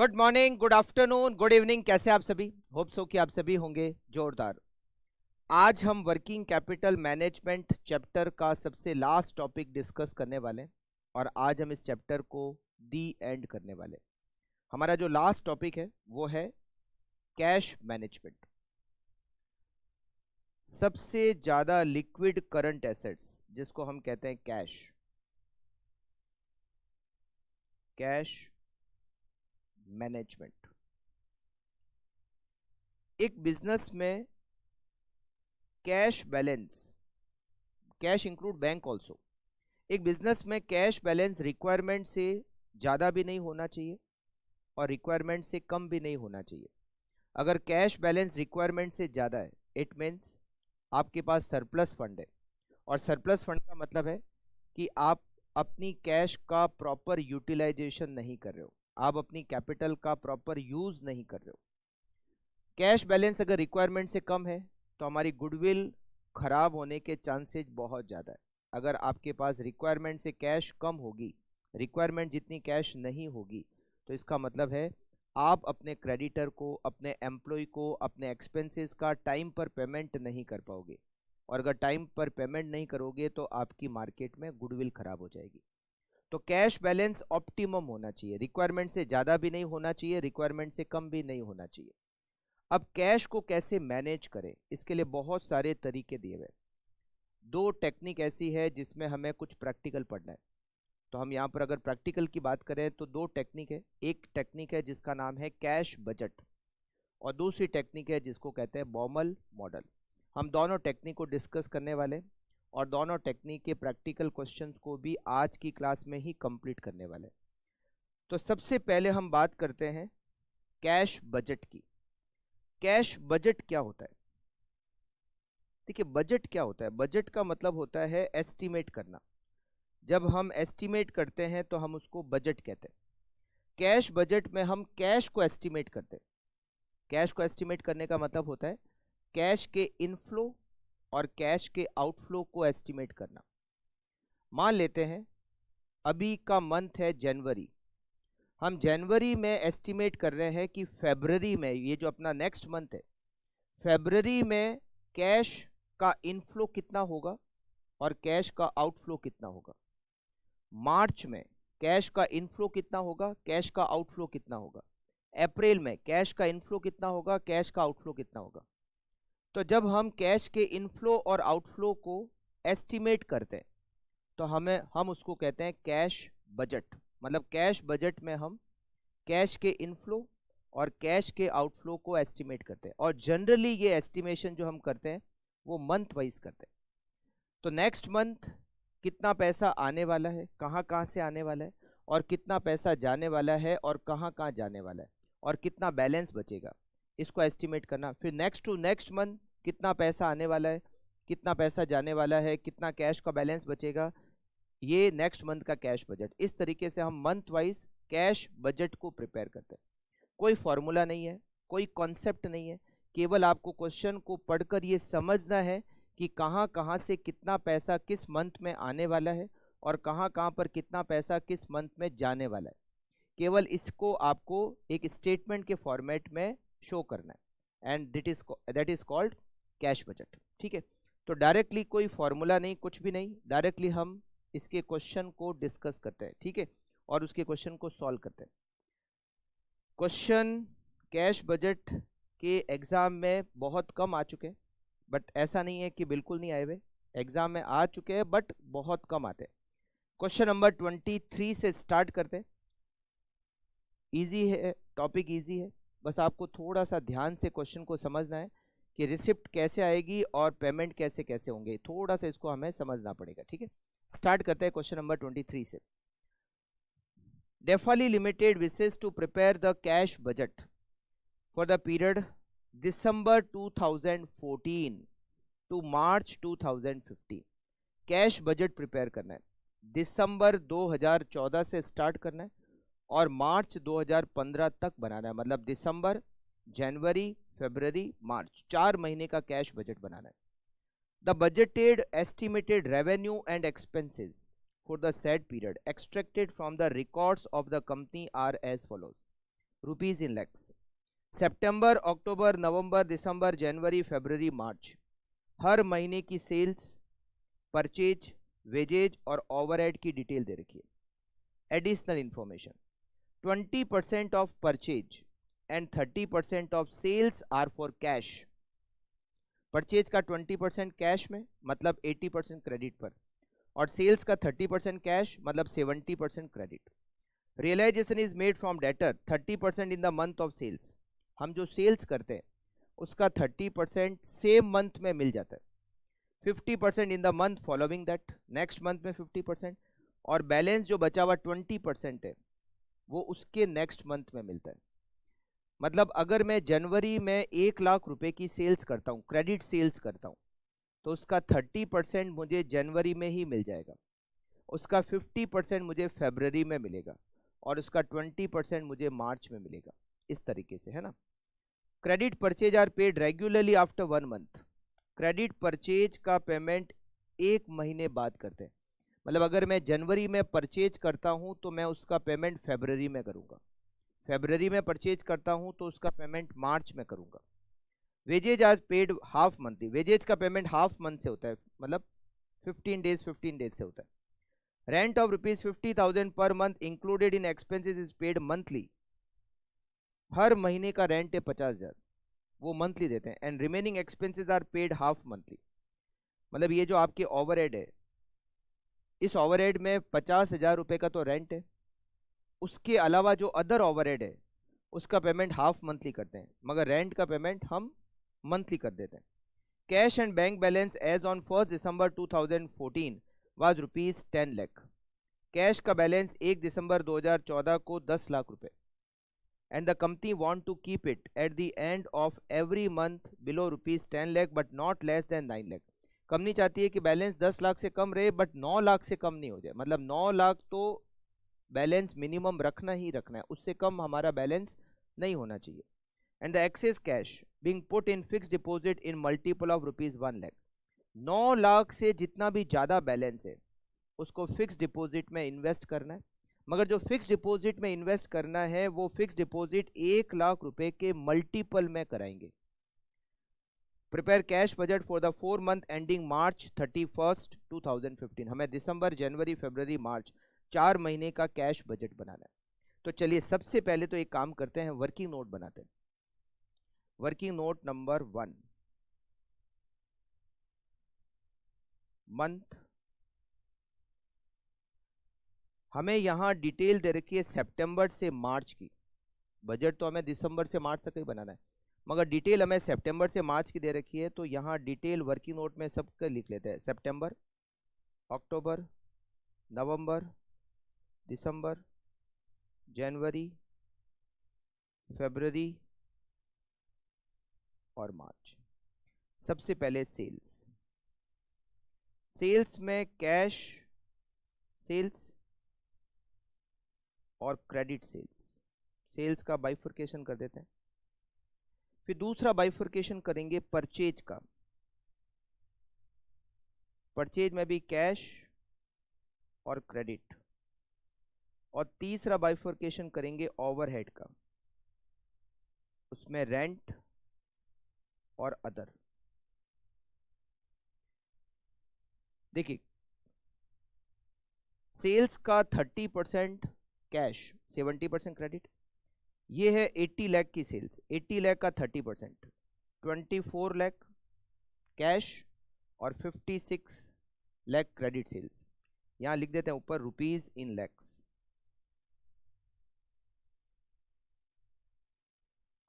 Good morning, good afternoon, good evening. कैसे आप सभी? होप सो कि आप सभी होंगे जोरदार। आज हम वर्किंग कैपिटल मैनेजमेंट चैप्टर का सबसे लास्ट टॉपिक डिस्कस करने वाले हैं और आज हम इस चैप्टर को दी एंड करने वाले हैं। हमारा जो लास्ट टॉपिक है वो है कैश मैनेजमेंट। सबसे ज्यादा लिक्विड करंट एसेट्स जिसको हम कहते हैं कैश, कैश मैनेजमेंट। एक बिजनेस में cash balance, cash include bank also, एक बिजनेस में कैश बैलेंस रिक्वायरमेंट से ज़्यादा भी नहीं होना चाहिए और रिक्वायरमेंट से कम भी नहीं होना चाहिए। अगर कैश बैलेंस रिक्वायरमेंट से ज़्यादा है इट मीन्स आपके पास सरप्लस फंड है, और सरप्लस फंड का मतलब है कि आप अपनी कैश का प्रॉपर यूटिलाइजेशन नहीं कर रहे हो, आप अपनी कैपिटल का प्रॉपर यूज नहीं कर रहे हो। कैश बैलेंस अगर रिक्वायरमेंट से कम है तो हमारी गुडविल खराब होने के चांसेस बहुत ज़्यादा है। अगर आपके पास रिक्वायरमेंट से कैश कम होगी, रिक्वायरमेंट जितनी कैश नहीं होगी, तो इसका मतलब है आप अपने क्रेडिटर को, अपने एम्प्लॉय को, अपने एक्सपेंसेस का टाइम पर पेमेंट नहीं कर पाओगे, और अगर टाइम पर पेमेंट नहीं करोगे तो आपकी मार्केट में गुडविल खराब हो जाएगी। तो कैश बैलेंस ऑप्टिमम होना चाहिए, रिक्वायरमेंट से ज़्यादा भी नहीं होना चाहिए, रिक्वायरमेंट से कम भी नहीं होना चाहिए। अब कैश को कैसे मैनेज करें, इसके लिए बहुत सारे तरीके दिए हुए। दो टेक्निक ऐसी है जिसमें हमें कुछ प्रैक्टिकल पढ़ना है। तो हम यहाँ पर अगर प्रैक्टिकल की बात करें तो दो टेक्निक है। एक टेक्निक है जिसका नाम है कैश बजट, और दूसरी टेक्निक है जिसको कहते हैं बॉमल मॉडल। हम दोनों टेक्निक को डिस्कस करने वाले हैं और दोनों टेक्निक के प्रैक्टिकल क्वेश्चंस को भी आज की क्लास में ही कंप्लीट करने वाले हैं। तो सबसे पहले हम बात करते हैं कैश बजट की। कैश बजट क्या होता है? देखिए, बजट क्या होता है? बजट का मतलब होता है एस्टिमेट करना। जब हम एस्टिमेट करते हैं तो हम उसको बजट कहते हैं। कैश बजट में हम कैश को एस्टिमेट करते हैं। कैश को एस्टिमेट करने का मतलब होता है कैश के इनफ्लो और कैश के आउटफ्लो को एस्टिमेट करना। मान लेते हैं अभी का मंथ है जनवरी, हम जनवरी में एस्टिमेट कर रहे हैं कि फरवरी में, ये जो अपना नेक्स्ट मंथ है, फरवरी में कैश का इनफ्लो कितना होगा और कैश का आउटफ्लो कितना होगा। मार्च में कैश का इनफ्लो कितना होगा, कैश का आउटफ्लो कितना होगा। अप्रैल में कैश का इनफ्लो कितना होगा, कैश का आउटफ्लो कितना होगा। तो जब हम कैश के इनफ्लो और आउटफ्लो को एस्टिमेट करते हैं तो हम उसको कहते हैं कैश बजट। मतलब कैश बजट में हम कैश के इनफ्लो और कैश के आउटफ्लो को एस्टिमेट करते हैं, और जनरली ये एस्टिमेशन जो हम करते हैं वो मंथ वाइज करते हैं। तो नेक्स्ट मंथ कितना पैसा आने वाला है, कहाँ कहाँ से आने वाला है, और कितना पैसा जाने वाला है और कहाँ कहाँ जाने वाला है, और कितना बैलेंस बचेगा, इसको एस्टिमेट करना। फिर नेक्स्ट टू नेक्स्ट मंथ कितना पैसा आने वाला है, कितना पैसा जाने वाला है, कितना कैश का बैलेंस बचेगा, ये नेक्स्ट मंथ का कैश बजट। इस तरीके से हम मंथ वाइज कैश बजट को प्रिपेयर करते हैं। कोई फॉर्मूला नहीं है, कोई कॉन्सेप्ट नहीं है, केवल आपको क्वेश्चन को पढ़कर ये समझना है कि कहाँ कहाँ से कितना पैसा किस मंथ में आने वाला है और कहाँ कहाँ पर कितना पैसा किस मंथ में जाने वाला है। केवल इसको आपको एक स्टेटमेंट के फॉर्मेट में शो करना है, and that is called cash budget. ठीक है, तो डायरेक्टली कोई फॉर्मूला नहीं, कुछ भी नहीं, डायरेक्टली हम इसके क्वेश्चन को डिस्कस करते हैं। ठीक है, और उसके क्वेश्चन को सॉल्व करते हैं। क्वेश्चन कैश बजट के एग्जाम में बहुत कम आ चुके हैं, बट ऐसा नहीं है कि बिल्कुल नहीं आए हुए, एग्जाम में आ चुके हैं बट बहुत कम आते हैं। क्वेश्चन नंबर 23 से स्टार्ट करते हैं। इजी है, टॉपिक इजी है, बस आपको थोड़ा सा ध्यान से क्वेश्चन को समझना है कि रिसिप्ट कैसे आएगी और पेमेंट कैसे कैसे होंगे, थोड़ा सा इसको हमें समझना पड़ेगा। ठीक है, स्टार्ट करते हैं क्वेश्चन नंबर 23 से। डेफाली limited wishes to prepare the cash budget for the period December 2014 to March 2015। Cash budget prepare करना है, दिसंबर 2014 से स्टार्ट करना है और मार्च 2015 तक बनाना है। मतलब दिसंबर, जनवरी, फरवरी, मार्च, 4 महीने का कैश बजट बनाना है। The budgeted estimated revenue and expenses for the said period extracted from the records of the company are as follows। Rupees in lakhs. सितंबर, अक्टूबर, नवंबर, दिसंबर, जनवरी, फरवरी, मार्च, हर महीने की सेल्स, परचेज, वेजेज और ओवरहेड की डिटेल दे रखी है। Additional information, 20% of purchase and 30% of sales are for cash. Purchase का 20% कैश में मतलब 80% क्रेडिट पर, और सेल्स का 30% कैश मतलब 70% credit. Realization is made from debtor 30% in the month of sales. हम जो सेल्स करते हैं उसका 30% सेम मंथ में मिल जाता है, 50% इन the month following that, next month में 50%, और बैलेंस जो बचा हुआ 20% है वो उसके नेक्स्ट मंथ में मिलता है। मतलब अगर मैं जनवरी में 1 लाख रुपए की सेल्स करता हूँ, क्रेडिट सेल्स करता हूँ, तो उसका 30% मुझे जनवरी में ही मिल जाएगा, उसका 50% मुझे फरवरी में मिलेगा, और उसका 20% मुझे मार्च में मिलेगा। इस तरीके से, है ना। Credit purchase are paid regularly after 1 month. Credit purchase का पेमेंट 1 महीने बाद करते हैं। मतलब अगर मैं जनवरी में परचेज करता हूं तो मैं उसका पेमेंट फरवरी में करूंगा, फरवरी में परचेज करता हूं तो उसका पेमेंट मार्च में करूंगा। Wages are paid half monthly. Wages का पेमेंट हाफ मंथ से होता है, मतलब 15 डेज से होता है। रेंट ऑफ ₹50,000 पर month included in expenses is paid monthly. हर महीने का रेंट है 50,000, वो मंथली देते हैं। And remaining expenses are paid half monthly. मतलब ये जो आपके ओवरहेड है, इस ओवरहेड में 50,000 रुपये का तो रेंट है, उसके अलावा जो अदर ओवरहेड है उसका पेमेंट हाफ मंथली करते हैं, मगर रेंट का पेमेंट हम मंथली कर देते हैं। Cash and bank balance as on 1 December 2014 was ₹10 lakh. Cash का बैलेंस 1 दिसंबर 2014 को 10 लाख रुपए, and the company want to keep it at the end of every month below ₹10 lakh but not less than 9 lakh. Company चाहती है कि बैलेंस 10 लाख से कम रहे बट 9 लाख से कम नहीं हो जाए। मतलब 9 लाख तो बैलेंस मिनिमम रखना ही रखना है, उससे कम हमारा बैलेंस नहीं होना चाहिए। And the access cash being put in fix deposit in multiple of ₹1 lakh. 9 lakh से जितना भी ज़्यादा बैलेंस है उसको फिक्स डिपॉजिट में इन्वेस्ट करना है, मगर जो फिक्स डिपॉजिट में इन्वेस्ट करना है वो फिक्स डिपॉजिट 1 लाख रुपए के मल्टीपल में कराएंगे। Prepare cash budget for the 4 month ending मार्च 31, 2015। हमें दिसंबर, जनवरी, फरवरी, मार्च 4 महीने का कैश बजट बनाना है। तो चलिए सबसे पहले तो एक काम करते हैं, वर्किंग नोट बनाते हैं। Working note number 1, month. हमें यहाँ डिटेल दे रखी है सितंबर से मार्च की। बजट तो हमें दिसंबर से मार्च तक ही बनाना है, मगर डिटेल हमें सितंबर से मार्च की दे रखी है। तो यहाँ डिटेल वर्किंग नोट में सबके लिख लेते हैं। सितंबर, अक्टूबर, नवंबर, दिसंबर, जनवरी, फरवरी और मार्च। सबसे पहले सेल्स। सेल्स में कैश सेल्स और क्रेडिट सेल्स। सेल्स का बाइफर्केशन कर देते हैं। फिर दूसरा बाइफर्केशन करेंगे परचेज का। परचेज में भी कैश और क्रेडिट। और तीसरा बाइफर्केशन करेंगे ओवरहेड का, उसमें रेंट और अदर। देखिए, सेल्स का 30% कैश, 70% क्रेडिट। ये है 80 लाख की सेल्स, 80 लाख का 30%, 24 लाख कैश और 56 लाख क्रेडिट सेल्स। यहां लिख देते हैं ऊपर rupees in lakhs.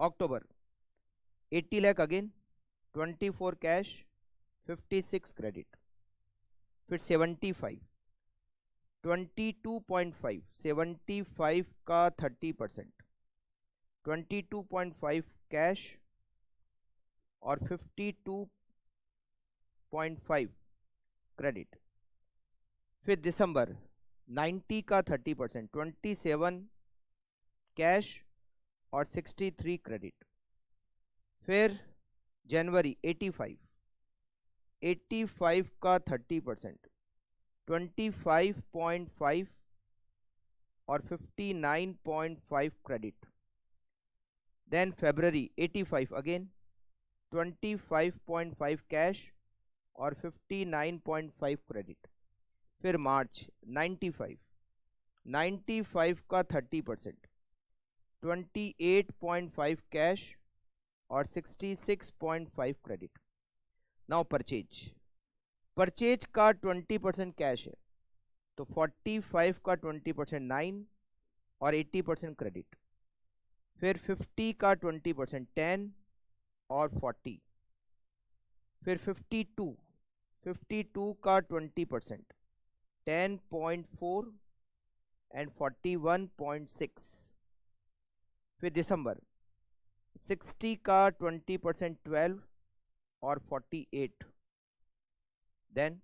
October 80 lakh again, 24 cash, 56 credit. फिर 75, 22.5, 75 का 30%, 22.5 कैश और 52.5 क्रेडिट। फिर दिसंबर 90 का 30%, 27 कैश और 63 क्रेडिट। फिर जनवरी 85, 85 का 30%, 25.5 और 59.5 क्रेडिट। देन फरवरी 85 अगेन 25.5 कैश और 59.5 क्रेडिट। फिर मार्च 95 का 30%, 28.5 कैश और 66.5 क्रेडिट। नाउ परचेज का 20% कैश है, तो 45 का 20% 9 और 80% क्रेडिट। फिर 50 का 20% 10 और 40। फिर 52 का 20% 10.4 एंड 41.6। फिर दिसंबर 60 का 20% 12 और 48। देन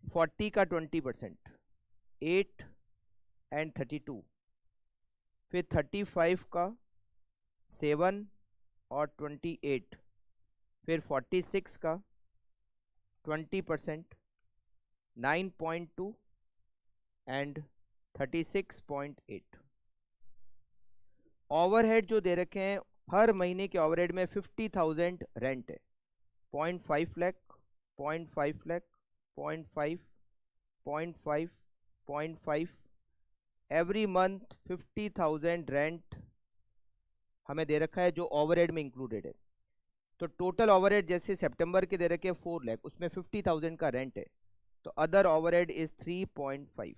40 का 20% 8 एंड 32। फिर 35 का 7 और 28। फिर 46 का 20% 9.2 एंड 36.8। ओवरहेड जो दे रखे हैं, हर महीने के ओवरहेड में 50,000 रेंट है, 0.5 lakh, 0.5 lakh, 0.5, 0.5, 0.5। Every month 50,000 rent हमें दे रखा है जो ओवरहेड में इंक्लूडेड है। तो टोटल ओवरहेड जैसे सितंबर के दे रखे हैं 4 लाख, उसमें 50,000 का रेंट है, तो अदर ओवरहेड इज 3.5।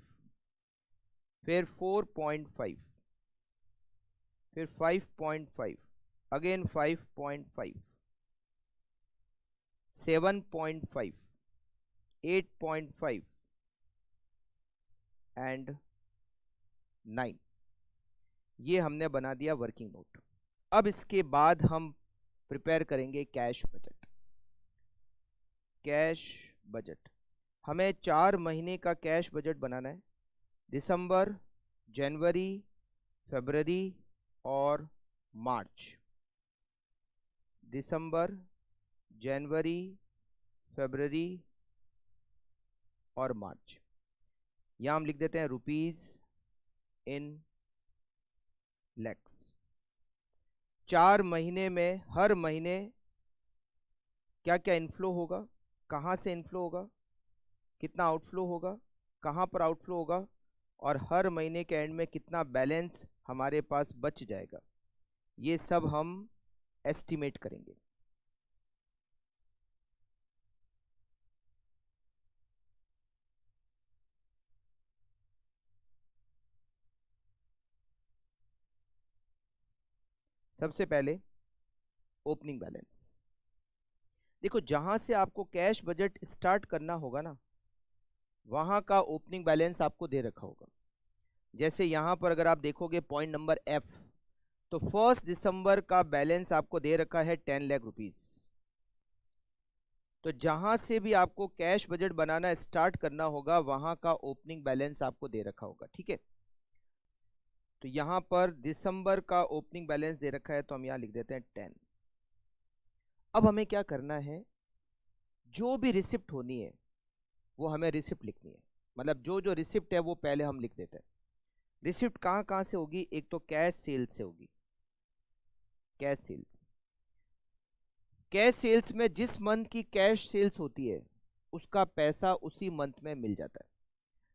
फिर 4.5, फिर 5.5, अगेन 5.5, 7.5, 8.5 एंड 9। ये हमने बना दिया वर्किंग नोट। अब इसके बाद हम प्रिपेयर करेंगे कैश बजट। कैश बजट हमें 4 महीने का कैश बजट बनाना है, दिसंबर, जनवरी, फरवरी और मार्च। दिसंबर, जनवरी, फरवरी और मार्च। यहां हम लिख देते हैं रुपीज इन लैक्स। 4 महीने में हर महीने क्या क्या इनफ्लो होगा, कहाँ से इनफ्लो होगा, कितना आउटफ्लो होगा, कहाँ पर आउटफ्लो होगा, और हर महीने के एंड में कितना बैलेंस हमारे पास बच जाएगा, ये सब हम एस्टिमेट करेंगे। सबसे पहले ओपनिंग बैलेंस। देखो, जहां से आपको कैश बजट स्टार्ट करना होगा ना, वहां का ओपनिंग बैलेंस आपको दे रखा होगा। जैसे यहां पर अगर आप देखोगे पॉइंट नंबर एफ, तो 1 दिसंबर का बैलेंस आपको दे रखा है 10 लाख रुपीज। तो जहां से भी आपको कैश बजट बनाना स्टार्ट करना होगा, वहां का ओपनिंग बैलेंस आपको दे रखा होगा, ठीक है। तो यहां पर दिसंबर का ओपनिंग बैलेंस दे रखा है, तो हम यहां लिख देते हैं 10। अब हमें क्या करना है, जो भी रिसिप्ट होनी है वो हमें रिसिप्ट लिखनी है। मतलब जो जो रिसिप्ट है वो पहले हम लिख देते हैं। रिसिप्ट कहां कहां से होगी, एक तो कैश सेल्स से होगी। कैश सेल्स, कैश सेल्स में जिस मंथ की कैश सेल्स होती है उसका पैसा उसी मंथ में मिल जाता है।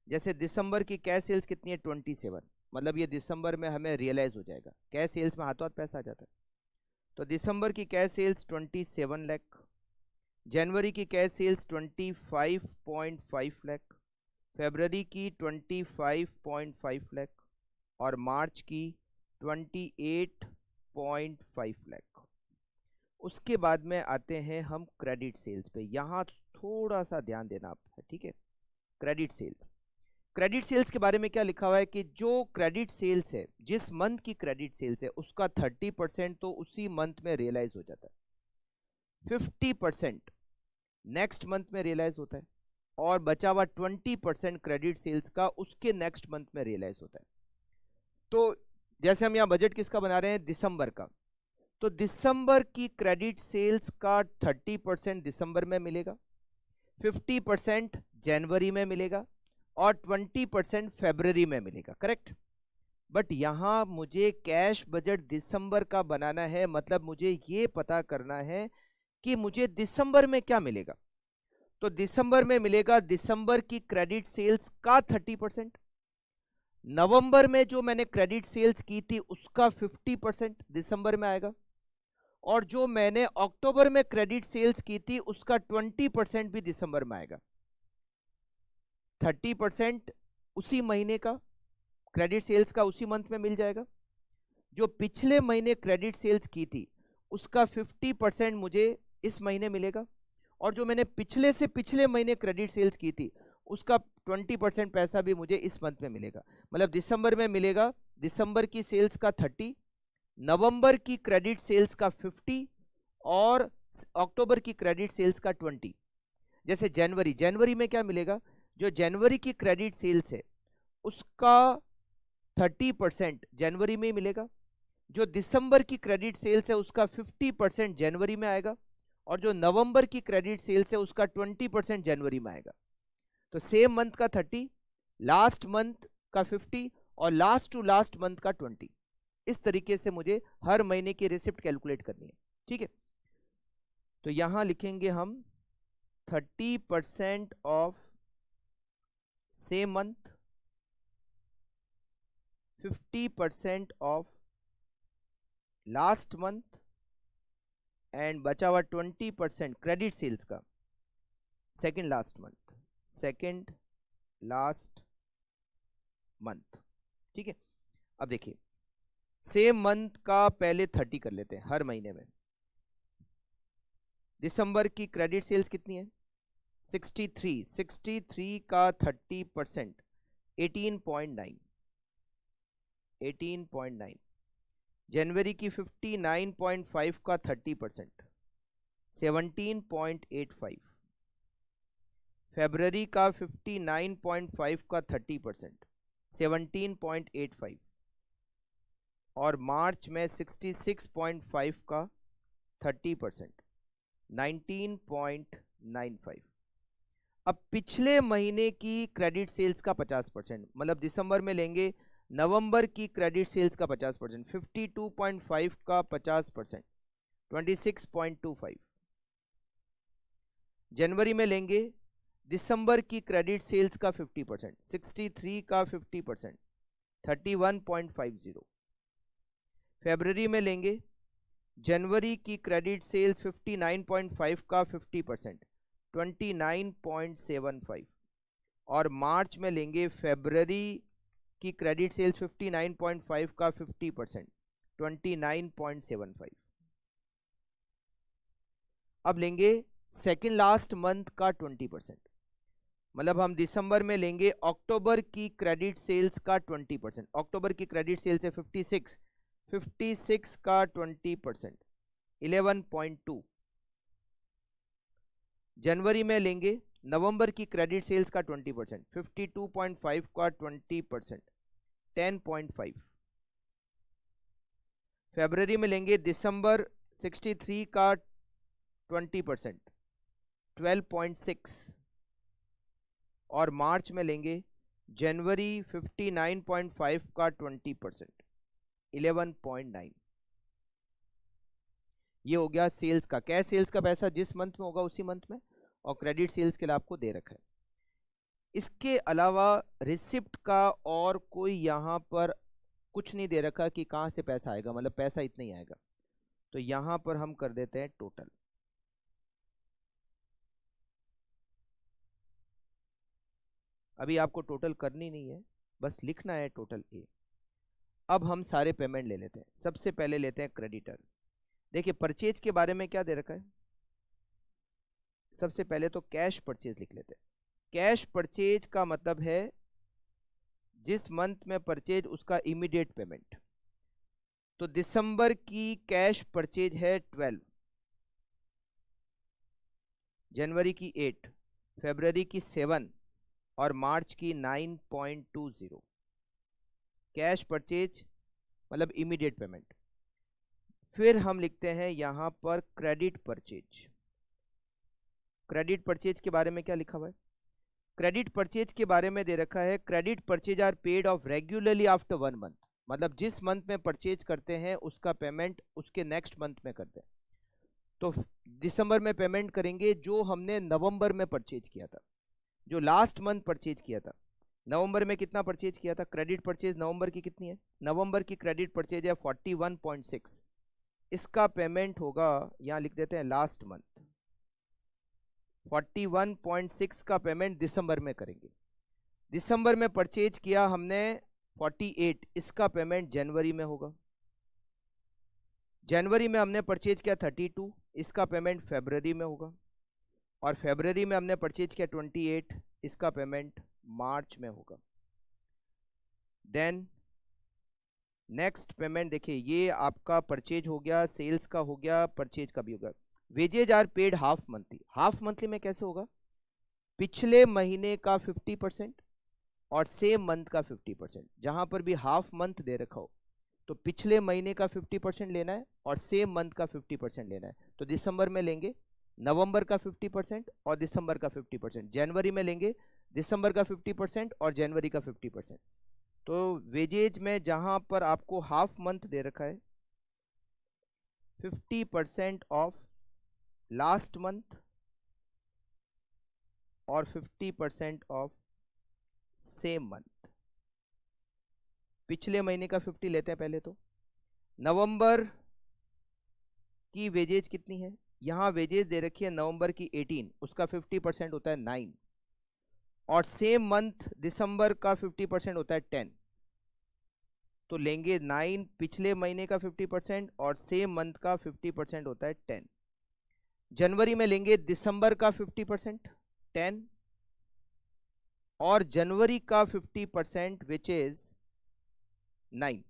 जैसे दिसंबर की कैश सेल्स कितनी है 27, मतलब ये दिसंबर में हमें रियलाइज हो जाएगा, कैश सेल्स में हाथों हाथ पैसा आ जाता है। तो दिसंबर की कैश सेल्स 27 लाख, जनवरी की कैश सेल्स 25.5 लाख, फरवरी की 25.5 लाख और मार्च की 28.5 लाख। उसके बाद में आते हैं हम क्रेडिट सेल्स पे। यहाँ थोड़ा सा ध्यान देना आप है, ठीक है। क्रेडिट सेल्स, क्रेडिट सेल्स के बारे में क्या लिखा हुआ है कि जो क्रेडिट सेल्स है, जिस मंथ की क्रेडिट सेल्स है उसका 30% तो उसी मंथ में रियलाइज हो जाता है, 50% नेक्स्ट मंथ में रियलाइज होता है, और बचा हुआ 20% क्रेडिट सेल्स का उसके नेक्स्ट मंथ में रियलाइज होता है। तो जैसे हम यहां बजट किसका बना रहे हैं, दिसंबर का, तो दिसंबर की क्रेडिट सेल्स का 30% दिसंबर में मिलेगा, 50% जनवरी में मिलेगा और 20% फरवरी में मिलेगा, करेक्ट। बट यहाँ मुझे कैश बजट दिसंबर का बनाना है, मतलब मुझे ये पता करना है कि मुझे दिसंबर में क्या मिलेगा। तो दिसंबर में मिलेगा दिसंबर की क्रेडिट सेल्स का 30%, नवंबर में जो मैंने क्रेडिट सेल्स की थी उसका 50% दिसंबर में आएगा, और जो मैंने अक्टूबर में क्रेडिट सेल्स की थी उसका 20% भी दिसंबर में आएगा। 30% उसी महीने का क्रेडिट सेल्स का उसी मंथ में मिल जाएगा। जो पिछले महीने क्रेडिट सेल्स की थी उसका 50% मुझे इस महीने मिलेगा, और जो मैंने पिछले से पिछले महीने क्रेडिट सेल्स की थी उसका 20% पैसा भी मुझे इस मंथ में मिलेगा। मतलब दिसंबर में मिलेगा दिसंबर की सेल्स का 30, नवंबर की क्रेडिट सेल्स का 50, और अक्टूबर की क्रेडिट सेल्स का 20। जैसे जनवरी में क्या मिलेगा, जो जनवरी की क्रेडिट सेल्स है उसका 30% जनवरी में ही मिलेगा, जो दिसंबर की क्रेडिट सेल्स है उसका 50% जनवरी में आएगा, और जो नवंबर की क्रेडिट सेल्स है उसका 20% जनवरी में आएगा। तो सेम मंथ का 30, लास्ट मंथ का 50, और लास्ट टू लास्ट मंथ का 20। इस तरीके से मुझे हर महीने की रिसिप्ट कैलकुलेट करनी है। ठीक है, तो यहां लिखेंगे हम 30% of same month, 50% of last month, and बचा हुआ 20% क्रेडिट सेल्स का सेकेंड लास्ट मंथ। ठीक है, अब देखिए सेम मंथ का पहले 30 कर लेते हैं हर महीने में। दिसंबर की क्रेडिट सेल्स कितनी है, 63 का 30% 18.9। जनवरी की 59.5 का 30% 17.85। फरवरी का 59.5 का 30% 17.85, और मार्च में 66.5 का 30% 19.95। अब पिछले महीने की क्रेडिट सेल्स का 50%, मतलब दिसंबर में लेंगे नवंबर की क्रेडिट सेल्स का 50%, 52.5 का 50% 26.25। जनवरी में लेंगे दिसंबर की क्रेडिट सेल्स का 50%, 63 का 50% 31.50। फरवरी में लेंगे जनवरी की क्रेडिट सेल्स 59.5 का 50% 29.75, और मार्च में लेंगे फरवरी की क्रेडिट सेल्स 59.5 का 50% 29.75। अब लेंगे सेकेंड लास्ट मंथ का 20%, मतलब हम दिसंबर में लेंगे अक्टूबर की क्रेडिट सेल्स का 20%। अक्टूबर की क्रेडिट सेल्स है 56 का 20% 11.2। जनवरी में लेंगे नवंबर की क्रेडिट सेल्स का 20%, 52.5 का 20% 10.5। फरवरी में लेंगे दिसंबर 63 का 20% 12.6, और मार्च में लेंगे जनवरी 59.5 का 20% 11.9। ये हो गया सेल्स का। कैश सेल्स का पैसा जिस मंथ में होगा उसी मंथ में, और क्रेडिट सेल्स के लिए आपको दे रखा है। इसके अलावा रिसिप्ट का और कोई यहां पर कुछ नहीं दे रखा कि कहां से पैसा आएगा, मतलब पैसा इतना ही आएगा। तो यहां पर हम कर देते हैं टोटल। अभी आपको टोटल करनी नहीं है, बस लिखना है टोटल ए। अब हम सारे पेमेंट ले लेते हैं। सबसे पहले लेते हैं क्रेडिटर। देखिए परचेज के बारे में क्या दे रखा है, सबसे पहले तो कैश परचेज लिख लेते हैं। कैश परचेज का मतलब है जिस मंथ में परचेज उसका इमीडिएट पेमेंट। तो दिसंबर की कैश परचेज है 12, जनवरी की 8, फरवरी की 7, और मार्च की 9.20। कैश परचेज मतलब इमीडिएट पेमेंट। फिर हम लिखते हैं यहां पर क्रेडिट परचेज। क्रेडिट परचेज के बारे में क्या लिखा हुआ है, क्रेडिट परचेज के बारे में दे रखा है credit purchase are paid off regularly after 1 month. मतलब जिस मंथ में परचेज करते हैं उसका पेमेंट उसके नेक्स्ट मंथ में करते हैं। तो दिसंबर में पेमेंट करेंगे जो हमने नवंबर में परचेज किया था, जो लास्ट मंथ परचेज किया था। नवंबर में कितना परचेज किया था? क्रेडिट परचेज नवंबर की कितनी है? नवंबर की क्रेडिट परचेज है 41.6। इसका पेमेंट होगा, यहां लिख देते हैं लास्ट मंथ, 41.6 का पेमेंट दिसंबर में करेंगे। दिसंबर में परचेज किया हमने 48, इसका पेमेंट जनवरी में होगा। जनवरी में हमने परचेज किया 32, इसका पेमेंट फरवरी में होगा। और फरवरी में हमने परचेज किया 28, इसका पेमेंट मार्च में होगा। देन नेक्स्ट पेमेंट देखिए, ये आपका परचेज हो गया, सेल्स का हो गया, परचेज का भी होगा। Wages are paid half monthly. Half monthly में कैसे होगा? पिछले महीने का 50% और सेम मंथ का 50%। जहां पर भी हाफ मंथ दे रखा हो तो पिछले महीने का 50% लेना है और सेम मंथ का 50% लेना है। तो दिसंबर में लेंगे नवंबर का 50% और दिसंबर का 50%। जनवरी में लेंगे दिसंबर का 50% और जनवरी का 50%। तो वेजेज में जहां पर आपको हाफ मंथ दे रखा है, 50% ऑफ लास्ट मंथ और 50% ऑफ सेम मंथ। पिछले महीने का 50 लेते हैं पहले। तो नवंबर की वेजेज कितनी है? यहां वेजेज दे रखी है नवंबर की 18, उसका 50% होता है 9। और सेम मंथ दिसंबर का 50% होता है 10। तो लेंगे 9 पिछले महीने का 50% और सेम मंथ का 50% होता है 10। जनवरी में लेंगे दिसंबर का 50% 10 और जनवरी का 50% विच इज 9।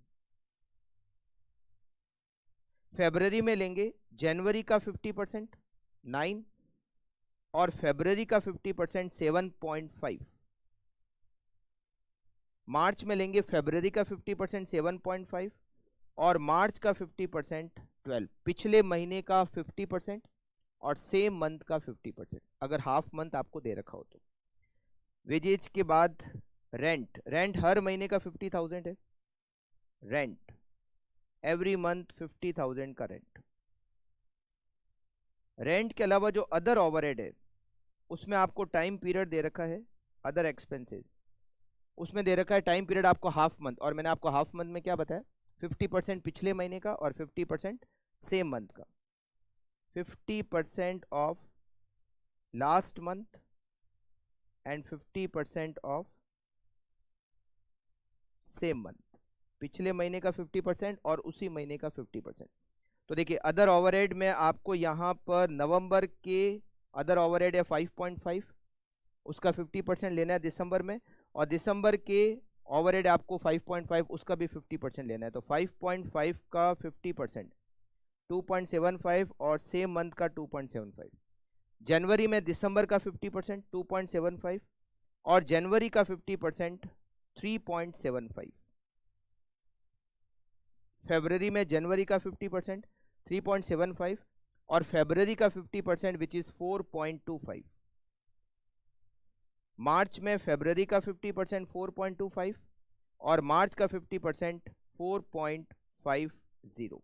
फरवरी में लेंगे जनवरी का 50% 9 और फरवरी का 50% 7.5। मार्च में लेंगे फरवरी का 50% 7.5 और मार्च का 50% 12। पिछले महीने का 50% और सेम मंथ का 50%, अगर हाफ मंथ आपको दे रखा हो तो। वेजेज के बाद रेंट। रेंट हर महीने का 50,000 है। रेंट एवरी मंथ 50,000 का रेंट। रेंट के अलावा जो अदर ओवरहेड है उसमें आपको टाइम पीरियड दे रखा है, अदर एक्सपेंसेस उसमें दे रखा है टाइम पीरियड आपको हाफ मंथ। और मैंने आपको हाफ मंथ में क्या बताया? 50% पिछले महीने का और 50% सेम मंथ का। 50% of last month and 50% of same month. पिछले महीने का 50% और उसी महीने का 50%। तो देखिए अदर ओवरहेड में आपको यहां पर नवंबर के अदर ओवरहेड है 5.5, उसका 50% लेना है दिसंबर में। और दिसंबर के ओवरहेड आपको 5.5, उसका भी 50% लेना है। तो 5.5 का 50% 2.75 और सेम मंथ का 2.75। जनवरी में दिसंबर का 50% 2.75 और जनवरी का 50% 3.75। फरवरी में जनवरी का 50% 3.75 और फरवरी का 50% विच इज 4.25। मार्च में फरवरी का 50% 4.25 और मार्च का 50% 4.50।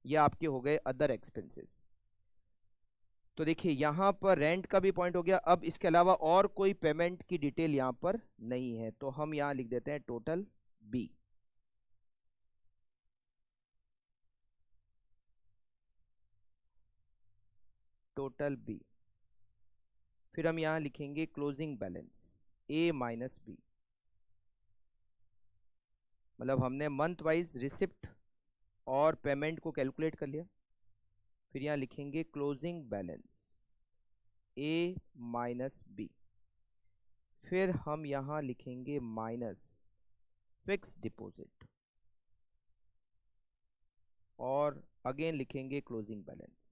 ये आपके हो गए अदर एक्सपेंसेस। तो देखिए यहां पर रेंट का भी पॉइंट हो गया। अब इसके अलावा और कोई पेमेंट की डिटेल यहां पर नहीं है, तो हम यहां लिख देते हैं टोटल बी। Total B. फिर हम यहां लिखेंगे closing balance A minus B. मतलब हमने मंथ वाइज रिसिप्ट और पेमेंट को कैलकुलेट कर लिया। फिर यहां लिखेंगे closing balance A minus B. फिर हम यहां लिखेंगे माइनस फिक्स डिपॉजिट और अगेन लिखेंगे क्लोजिंग बैलेंस।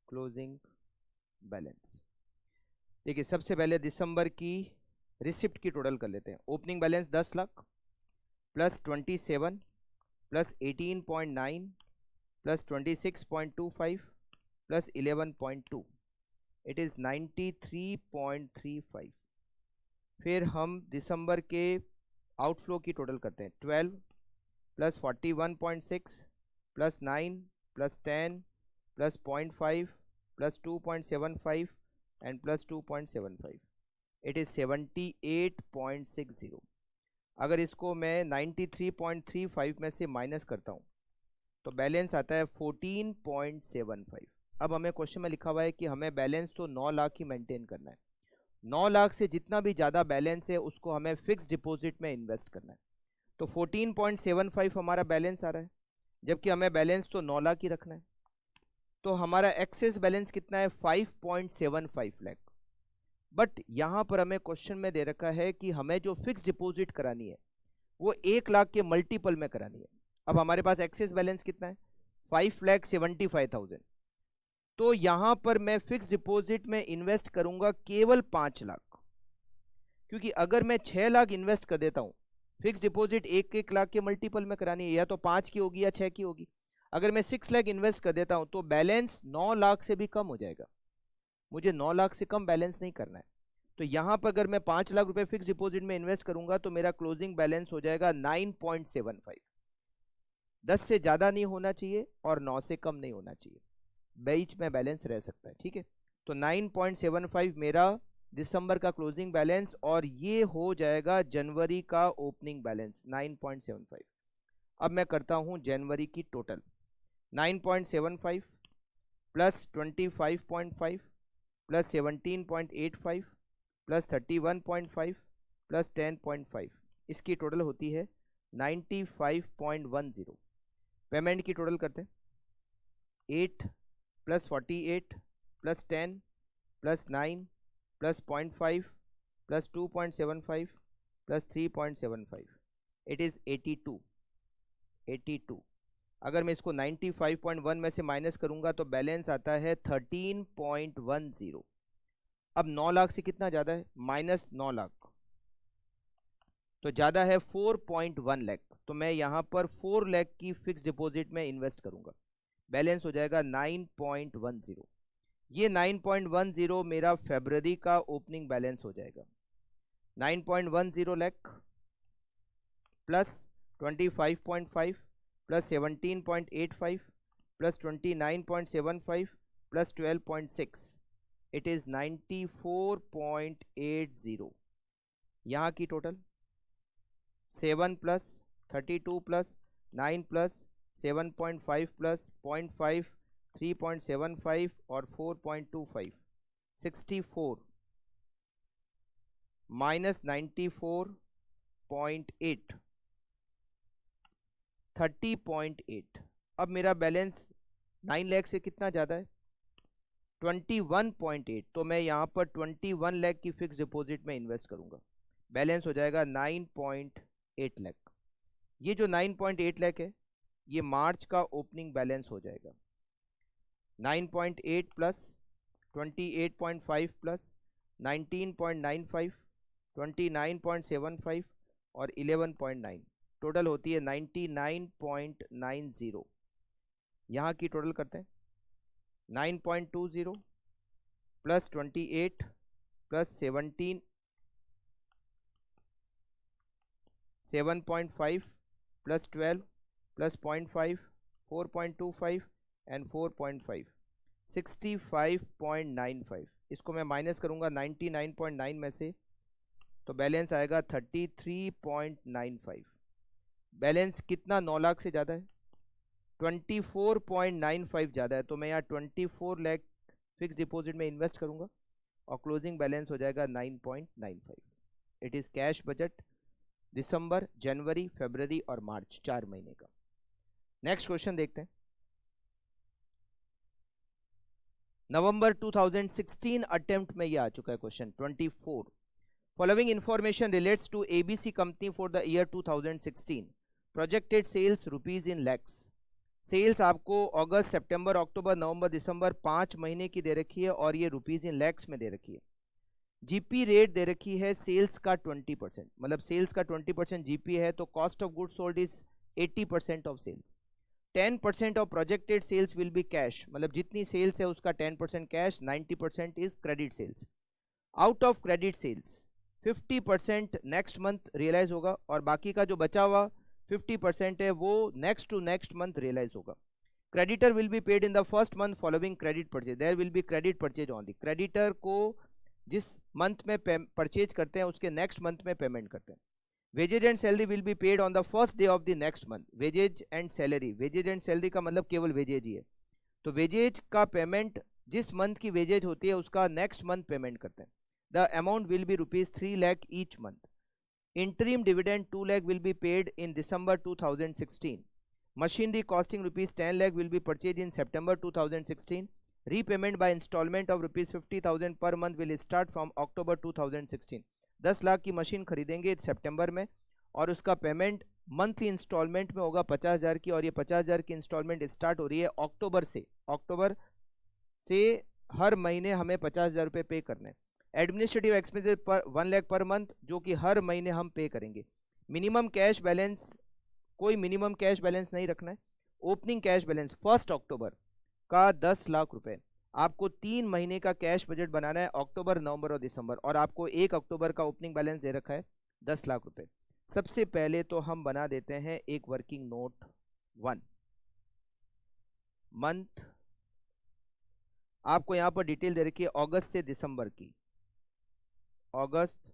क्लोजिंग बैलेंस देखिए सबसे पहले दिसंबर की रिसिप्ट की टोटल कर लेते हैं। Opening balance 10 lakh plus 27 plus 18.9 plus 26.25 plus 11.2 it is 93.35। फिर हम दिसंबर के आउटफ्लो की टोटल करते हैं, 12 plus 41.6 plus 9 plus 10 plus 0.5 plus 2.75 and plus 2.75, it is 78.60। अगर इसको मैं 93.35 में से माइनस करता हूँ तो बैलेंस आता है 14.75। अब हमें क्वेश्चन में लिखा हुआ है कि हमें बैलेंस तो 9 लाख ही मेंटेन करना है, 9 लाख से जितना भी ज़्यादा बैलेंस है उसको हमें फिक्स डिपॉजिट में इन्वेस्ट करना है। तो 14.75 हमारा बैलेंस आ रहा है, जबकि हमें बैलेंस तो 9 लाख ही रखना है। तो हमारा एक्सेस बैलेंस कितना है, 5.75 लाख। बट यहाँ पर हमें क्वेश्चन में दे रखा है कि हमें जो फिक्स डिपॉजिट करानी है वो 1 लाख के मल्टीपल में करानी है। अब हमारे पास एक्सेस बैलेंस कितना है, 5,75,000। तो यहां पर मैं फिक्स डिपॉजिट में इन्वेस्ट करूंगा केवल 5 लाख, क्योंकि अगर मैं 6 लाख इन्वेस्ट कर देता हूं, फिक्स डिपॉजिट 1-1 लाख के मल्टीपल में करानी है, या तो 5 की होगी या 6 की होगी। अगर मैं 6 लाख इन्वेस्ट कर देता हूं तो बैलेंस 9 लाख से भी कम हो जाएगा, मुझे 9 लाख से कम बैलेंस नहीं करना है। तो यहां पर अगर मैं 5 लाख रुपए फिक्स डिपॉजिट में इन्वेस्ट करूंगा तो मेरा क्लोजिंग बैलेंस हो जाएगा 9.75। 10 से ज़्यादा नहीं होना चाहिए और 9 से कम नहीं होना चाहिए, बीच में बैलेंस रह सकता है, ठीक है। तो 9.75 मेरा दिसंबर का क्लोजिंग बैलेंस, और ये हो जाएगा जनवरी का ओपनिंग बैलेंस 9.75। अब मैं करता हूं जनवरी की total, 9.75 plus 25.5 plus 17.85 plus 31.5 plus 10.5, इसकी टोटल होती है 95.10। पेमेंट की टोटल करते हैं, 8 plus 48 plus 10 plus 9 plus 0.5 plus 2.75 plus 3.75, it is 82। अगर मैं इसको 95.1 में से माइनस करूंगा तो बैलेंस आता है 13.10। अब 9 लाख से कितना ज़्यादा है, माइनस 9 लाख, तो ज़्यादा है 4.1 लाख। तो मैं यहाँ पर 4 लाख की फिक्स डिपॉजिट में इन्वेस्ट करूंगा, बैलेंस हो जाएगा 9.10। ये 9.10 मेरा फरवरी का ओपनिंग बैलेंस हो जाएगा। 9.10 lakh plus 25.5 plus 17.85 plus 29.75 plus 12.6, it is 94.80। यहाँ की total 7 plus 32 plus 9 plus 7.5 plus 0.5 3.75 और 4.25, 64 माइनस 94.8, 30.8। अब मेरा बैलेंस 9 लाख से कितना ज़्यादा है, 21.8। तो मैं यहाँ पर 21 लाख की फिक्स डिपॉजिट में इन्वेस्ट करूँगा, बैलेंस हो जाएगा 9.8 लाख। ये जो 9.8 लाख है ये मार्च का ओपनिंग बैलेंस हो जाएगा। 9.8 प्लस 28.5 प्लस 19.95 29.75 और 11.9, टोटल होती है 99.90। यहाँ की टोटल करते हैं, 9.20 plus 28 plus 17 7.5 plus 12 plus 0.5 4.25 and 4.5, 65.95। इसको मैं माइनस करूंगा 99.9 में से तो बैलेंस आएगा 33.95। बैलेंस कितना 9 लाख से ज़्यादा है, 24.95 ज़्यादा है। तो मैं यहाँ 24 लाख फिक्स डिपॉजिट में इन्वेस्ट करूंगा और क्लोजिंग बैलेंस हो जाएगा 9.95। इट इज़ कैश बजट दिसंबर, जनवरी, फरवरी और मार्च, 4 महीने का। नेक्स्ट क्वेश्चन देखते हैं। नवंबर 2016 अटेम्प्ट में ये आ चुका है question 24। Following information relates to ABC company for the year 2016। Projected sales rupees in lakhs. Sales आपको अगस्त, सितंबर, अक्टूबर, नवंबर, दिसंबर 5 महीने की दे रखी है और ये रुपीज इन लैक्स में दे रखी है। जीपी रेट दे रखी है सेल्स का 20%, मतलब सेल्स का 20% जीपी है तो cost of goods sold is 80% of sales. 10% of projected sales will be cash, मतलब जितनी सेल्स है उसका 10% cash, 90% is credit sales. Out of credit sales 50% next month realize होगा और बाकी का जो बचा हुआ 50% है वो next to next month realize होगा। Creditor will be paid in the first month following credit purchase, there will be credit purchase only. Creditor को जिस मंथ में परचेज करते हैं उसके नेक्स्ट मंथ में पेमेंट करते हैं। Wages and salary will be paid on the first day of the next month. Wages and salary, wages and salary का मतलब केवल वेजेज ही है, तो वेजेज का पेमेंट जिस मंथ की वेजेज होती है उसका नेक्स्ट मंथ पेमेंट करते हैं। The amount will be ₹3 lakh each month. Interim dividend 2 lakh will be paid in December 2016. Machinery costing ₹10 lakh will be purchased in September 2016. Repayment by installment of ₹50,000 per month will start from October 2016. 10 lakh की machine खरीदेंगे सितंबर में और उसका payment monthly instalment में होगा 50,000 की, और ये 50,000 की इंस्टॉलमेंट स्टार्ट हो रही है अक्टूबर से। अक्टूबर से हर महीने हमें 50,000 रुपये पे करने हैं। एडमिनिस्ट्रेटिव एक्सपेंसेस पर 1 लाख पर मंथ, जो कि हर महीने हम पे करेंगे। मिनिमम कैश बैलेंस, कोई मिनिमम कैश बैलेंस नहीं रखना है। ओपनिंग कैश बैलेंस 1 अक्टूबर का 10 लाख रुपए। आपको 3 महीने का कैश बजट बनाना है, अक्टूबर, नवंबर और दिसंबर, और आपको 1 अक्टूबर का ओपनिंग बैलेंस दे रखा है 10 लाख रुपए। सबसे पहले तो हम बना देते हैं एक वर्किंग नोट 1 मंथ। आपको यहां पर डिटेल दे रखी है अगस्त से दिसंबर की। अगस्त,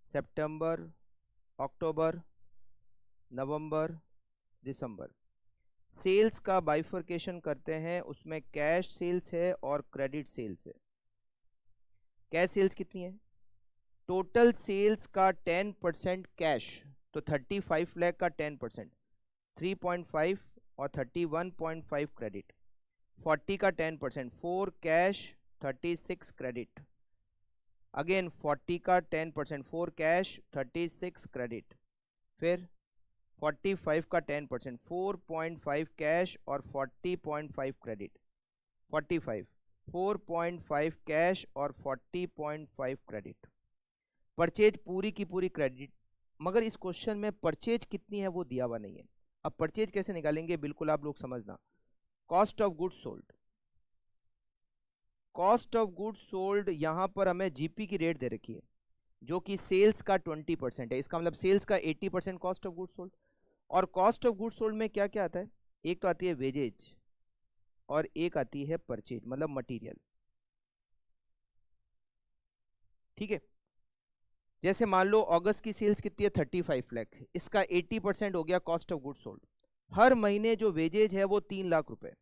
सितंबर, अक्टूबर, नवंबर, दिसंबर। सेल्स का बाइफर्केशन करते हैं, उसमें कैश सेल्स है और क्रेडिट सेल्स है। कैश सेल्स कितनी है? टोटल सेल्स का 10% कैश, तो 35 लाख का 10%, 3.5 और 31.5 क्रेडिट। 40 का 10%, 4 कैश, 36 क्रेडिट। अगेन 40 का 10%, 4 कैश, 36 क्रेडिट। फिर 45 का 10%, 4.5 कैश और 40.5 क्रेडिट। 45, 4.5 कैश और 40.5 क्रेडिट। परचेज पूरी की पूरी क्रेडिट, मगर इस क्वेश्चन में परचेज कितनी है वो दिया हुआ नहीं है। अब परचेज कैसे निकालेंगे, बिल्कुल आप लोग समझना। Cost of goods sold, cost of goods sold यहां पर हमें जीपी की रेट दे रखी है जो कि सेल्स का 20% है। इसका मतलब सेल्स का 80% कॉस्ट ऑफ गुड्स सोल्ड। और कॉस्ट ऑफ गुड्स सोल्ड में क्या क्या आता है? एक तो आती है वेजेज और एक आती है परचेज, मतलब मटेरियल। ठीक है, जैसे मान लो अगस्त की सेल्स कितनी है 35 लाख, इसका 80% हो गया कॉस्ट ऑफ गुड्स सोल्ड। हर महीने जो वेजेज है वो 3 लाख रुपए।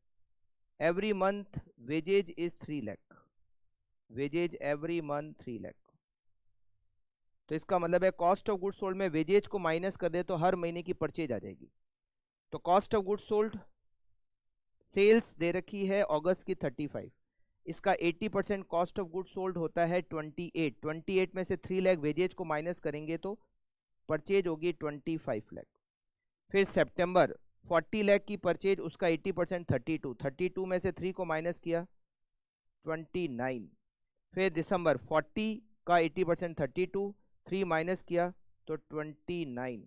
Every month wages is 3 lakh, wages every month 3 lakh. तो इसका मतलब है कॉस्ट ऑफ गुड्स सोल्ड में वेजेज को माइनस कर दे तो हर महीने की परचेज आ जाएगी। तो cost of goods sold sales दे रखी है अगस्त की 35, इसका 80% कॉस्ट ऑफ गुड्स सोल्ड होता है 28 में से 3 लाख वेजेज को माइनस करेंगे तो परचेज होगी 25 लाख। फिर सितंबर 40 लाख की परचेज, उसका 80% 32 में से 3 को माइनस किया 29। फिर दिसंबर 40 का 80% 32, 3 माइनस किया तो 29।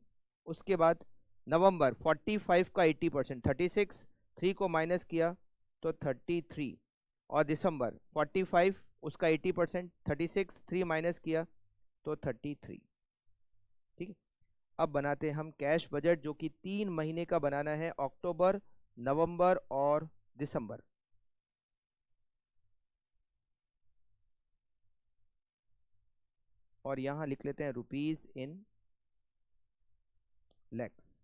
उसके बाद नवंबर 45 का 80% 36, 3 को माइनस किया तो 33। और दिसंबर 45 उसका 80% 36, 3 माइनस किया तो 33। ठीक है, अब बनाते हैं हम कैश बजट जो कि 3 महीने का बनाना है, अक्टूबर, नवंबर और दिसंबर। और यहां लिख लेते हैं रुपीज इन लैक्स।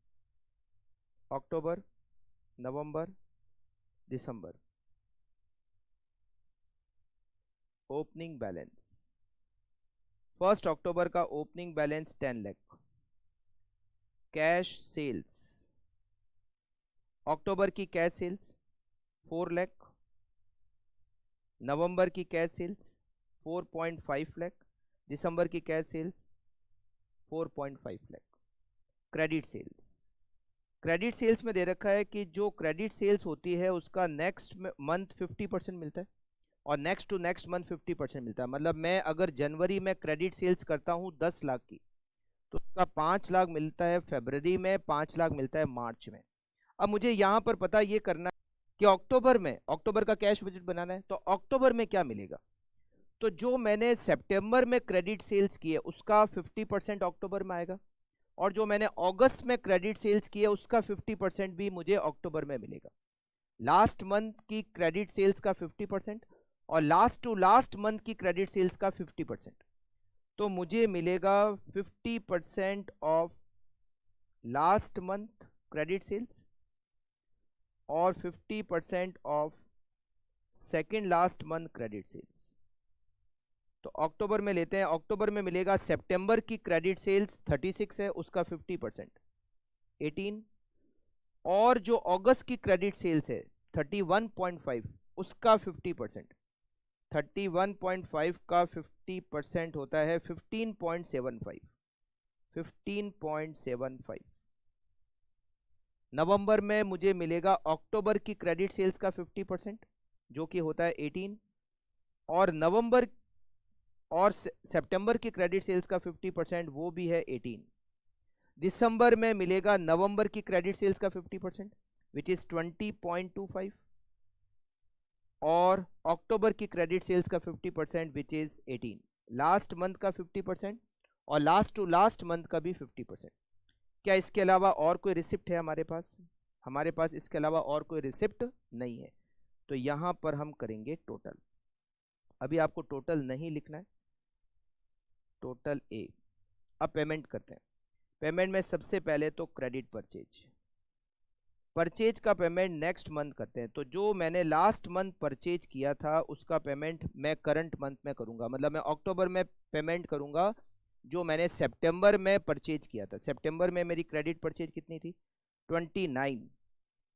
अक्टूबर, नवंबर, दिसंबर। ओपनिंग बैलेंस 1 अक्टूबर का opening balance 10 lakh. Cash sales, अक्टूबर की कैश सेल्स 4 लाख, नवंबर की कैश सेल्स 4.5 लाख, दिसंबर की cash sales 4.5 lakh. Credit sales, credit sales में दे रखा है कि जो क्रेडिट सेल्स होती है उसका नेक्स्ट मंथ 50% मिलता है और नेक्स्ट टू नेक्स्ट मंथ 50% मिलता है। मतलब मैं अगर जनवरी में क्रेडिट सेल्स करता हूं 10 लाख की तो उसका 5 लाख मिलता है फरवरी में, 5 लाख मिलता है मार्च में। अब मुझे यहाँ पर पता ये करना है कि अक्टूबर का कैश बजट बनाना है, तो अक्टूबर में क्या मिलेगा। तो जो मैंने सितंबर में क्रेडिट सेल्स किए उसका 50% अक्टूबर में आएगा, और जो मैंने अगस्त में क्रेडिट सेल्स किए उसका 50% भी मुझे अक्टूबर में मिलेगा। लास्ट मंथ की क्रेडिट सेल्स का 50% और लास्ट टू लास्ट मंथ की क्रेडिट सेल्स का 50%, तो मुझे मिलेगा 50% of last month credit sales और 50% of second last month credit sales. तो अक्टूबर में लेते हैं, अक्टूबर में मिलेगा सितंबर की क्रेडिट सेल्स 36 है, उसका 50% 18, और जो अगस्त की क्रेडिट सेल्स है 31.5 उसका 50%, 31.5 का 50% होता है 15.75, 15.75। नवंबर में मुझे मिलेगा अक्टूबर की क्रेडिट सेल्स का 50% जो कि होता है 18, और नवंबर और सितंबर की क्रेडिट सेल्स का 50% वो भी है 18। दिसंबर में मिलेगा नवंबर की क्रेडिट सेल्स का 50% विच इज 20.25, और अक्टूबर की क्रेडिट सेल्स का 50% विच इज 18। लास्ट मंथ का 50% और लास्ट टू लास्ट मंथ का भी 50%। क्या इसके अलावा और कोई रिसिप्ट है हमारे पास? हमारे पास इसके अलावा और कोई रिसिप्ट नहीं है। तो यहां पर हम करेंगे टोटल। अभी आपको टोटल नहीं लिखना है, टोटल ए। अब पेमेंट करते हैं। पेमेंट में सबसे पहले तो क्रेडिट परचेज का पेमेंट नेक्स्ट मंथ करते हैं। तो जो मैंने लास्ट मंथ परचेज किया था उसका पेमेंट मैं करंट मंथ में करूंगा, मतलब मैं अक्टूबर में पेमेंट करूंगा जो मैंने सितंबर में परचेज किया था। सितंबर में मेरी क्रेडिट परचेज कितनी थी? 29।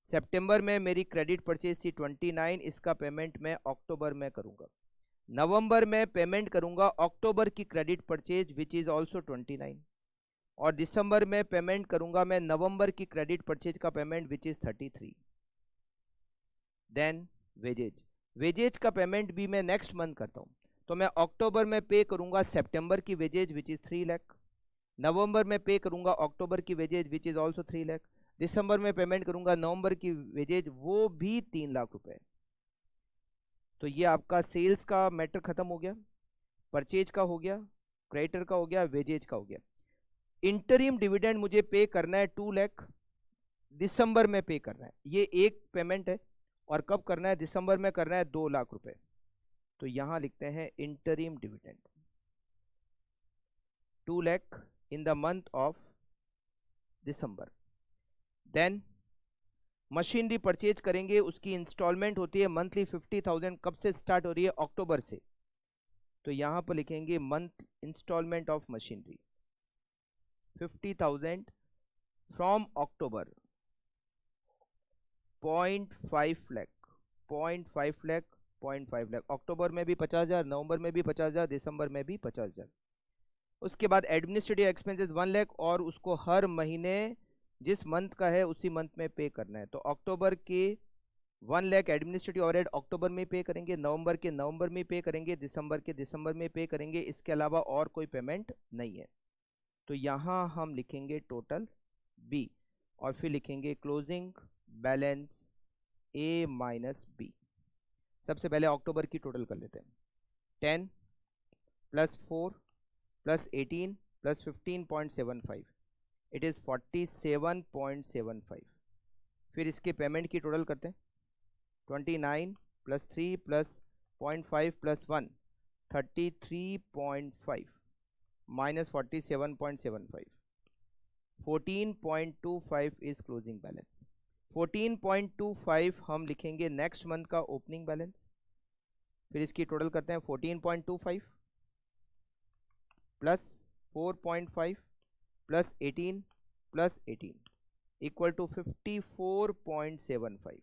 सितंबर में मेरी क्रेडिट परचेज थी 29, इसका पेमेंट मैं अक्टूबर में करूंगा। नवंबर में पेमेंट करूंगा अक्टूबर की credit purchase which is also 29, और दिसंबर में पेमेंट करूंगा मैं नवंबर की क्रेडिट परचेज का payment which is 33। Then wages का पेमेंट भी मैं नेक्स्ट मंथ करता हूं। तो मैं अक्टूबर में पे करूंगा सितंबर की वेजेज विच इज 3 लाख, नवंबर में पे करूंगा अक्टूबर की wages which is also 3 lakh, दिसंबर में पेमेंट करूंगा नवंबर की वेजेज वो भी 3 लाख रुपए। तो ये आपका सेल्स का मैटर खत्म हो गया, परचेज का हो गया, क्रेडिटर का हो गया, वेजेज का हो गया। इंटरिम डिविडेंड मुझे पे करना है 2 लाख, दिसंबर में पे करना है। ये एक पेमेंट है, और कब करना है? दिसंबर में करना है 2 लाख रुपए। तो यहां लिखते हैं interim dividend 2 lakh in the month of December. Then machinery purchase करेंगे, उसकी इंस्टॉलमेंट होती है मंथली 50,000। कब से स्टार्ट हो रही है? अक्टूबर से। तो यहां पर लिखेंगे month installment of machinery 50,000 from October, 0.5 lakh, 0.5 lakh, 0.5 lakh. अक्टूबर में भी 50,000, नवंबर में भी 50,000, दिसंबर में भी 50,000। उसके बाद एडमिनिस्ट्रेटिव एक्सपेंसेस 1 लाख, और उसको हर महीने जिस मंथ का है उसी मंथ में पे करना है। तो अक्टूबर के 1 लाख एडमिनिस्ट्रेटिव ओवरहेड अक्टूबर में पे करेंगे, नवंबर के नवंबर में पे करेंगे, दिसंबर के दिसंबर में पे करेंगे। इसके अलावा और कोई पेमेंट नहीं है। तो यहाँ हम लिखेंगे टोटल बी, और फिर लिखेंगे closing balance A minus B. सबसे पहले अक्टूबर की टोटल कर लेते हैं। 10 plus 4 plus 18 plus 15.75, it is 47.75। फिर इसके पेमेंट की टोटल करते हैं। 29 plus 3 plus 0.5 plus 1, 33.5 minus 47.75, 14.25 is closing balance. 14.25 हम लिखेंगे नेक्स्ट मंथ का ओपनिंग बैलेंस। फिर इसकी टोटल करते हैं। 14.25 plus 4.5 plus 18 plus 18 equal to 54.75।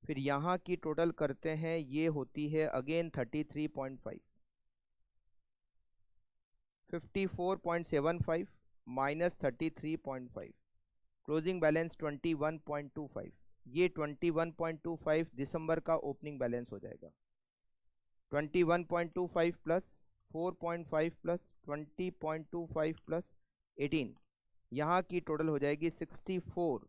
फिर यहाँ की टोटल करते हैं, ये होती है अगेन 33.5। 54.75 minus 33.5, closing balance 21.25। ये 21.25 दिसंबर का ओपनिंग बैलेंस हो जाएगा। 21.25 प्लस 4.5 प्लस 20.25 प्लस 18, यहाँ की टोटल हो जाएगी 64।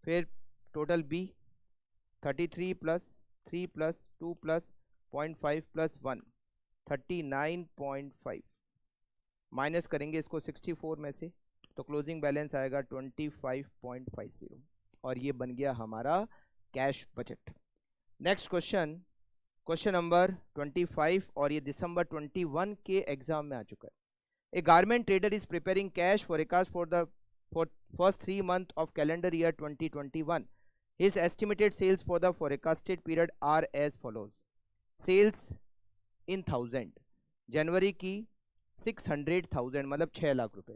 फिर total B 33 plus 3 plus 2 plus 0.5 plus 1 39.5 minus करेंगे इसको 64 में से तो क्लोजिंग बैलेंस आएगा 25.50 और ये बन गया हमारा cash budget. Next question, question number 25 और ये दिसंबर 21 के एग्जाम में आ चुका है। A garment trader is preparing cash forecast for the first 3 months of calendar year 2021. His estimated sales for the forecasted period are as follows. Sales in 1000, जनवरी की 600,000 मतलब 6 लाख रुपए,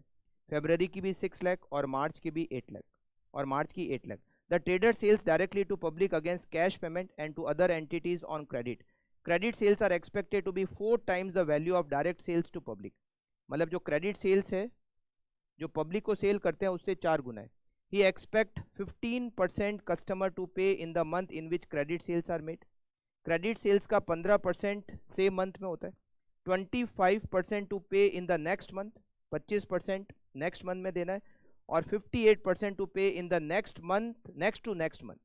फरवरी की भी 6 लाख और मार्च की भी 8 लाख और मार्च की 8 lakh. The trader sells directly to public against cash payment and to other entities on credit. Credit sales are expected to be 4 times the value of direct sales to public. मतलब जो क्रेडिट सेल्स है जो public को cell करते हैं उससे 4 गुना है। He expect 15% customer to pay in the month in which credit sales are made. Credit sales का 15% सेम मंथ में होता है। 25% to pay in the next month, 25% next month में देना है और 58% to pay in the next month, next to next month.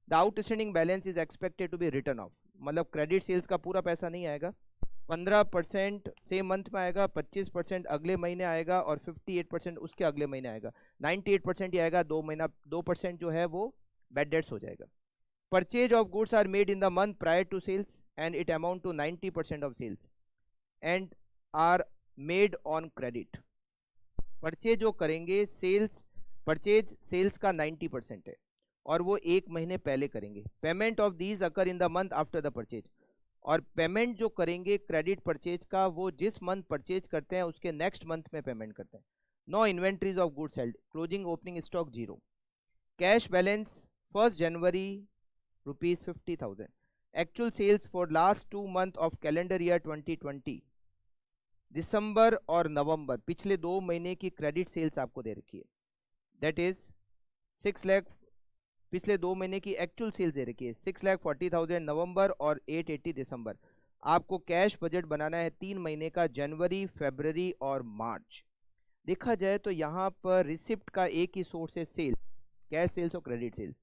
The outstanding balance is expected to be return off, मतलब credit sales का पूरा पैसा नहीं आएगा, 15% सेम मंथ में आएगा, 25% अगले महीने आएगा और 58% उसके अगले महीने आएगा, 98% ही आएगा, 2% जो है वो बैड डेट्स हो जाएगा। Purchase of goods are made in the month prior to sales and it amount to 90% of sales and are made on credit. Purchase जो करेंगे सेल्स, परचेज सेल्स का 90% है और वो 1 महीने पहले करेंगे। Payment of these occur in the month after the purchase, और पेमेंट जो करेंगे क्रेडिट परचेज का वो जिस मंथ परचेज करते हैं उसके नेक्स्ट मंथ में पेमेंट करते हैं। No inventories of goods held, closing opening stock 0। Cash balance 1 January rupees 50,000. Actual sales for last 2 months of calendar year 2020, दिसंबर और नवंबर पिछले 2 महीने की क्रेडिट सेल्स आपको दे रखी है, दैट इज 6 लाख, पिछले 2 महीने की एक्चुअल सेल्स दे रखी है 6,40,000 नवंबर और 880 दिसंबर। आपको कैश बजट बनाना है 3 महीने का, जनवरी, फरवरी और मार्च। देखा जाए तो यहाँ पर रिसिप्ट का एक ही सोर्स है सेल्स, कैश सेल्स और क्रेडिट सेल्स,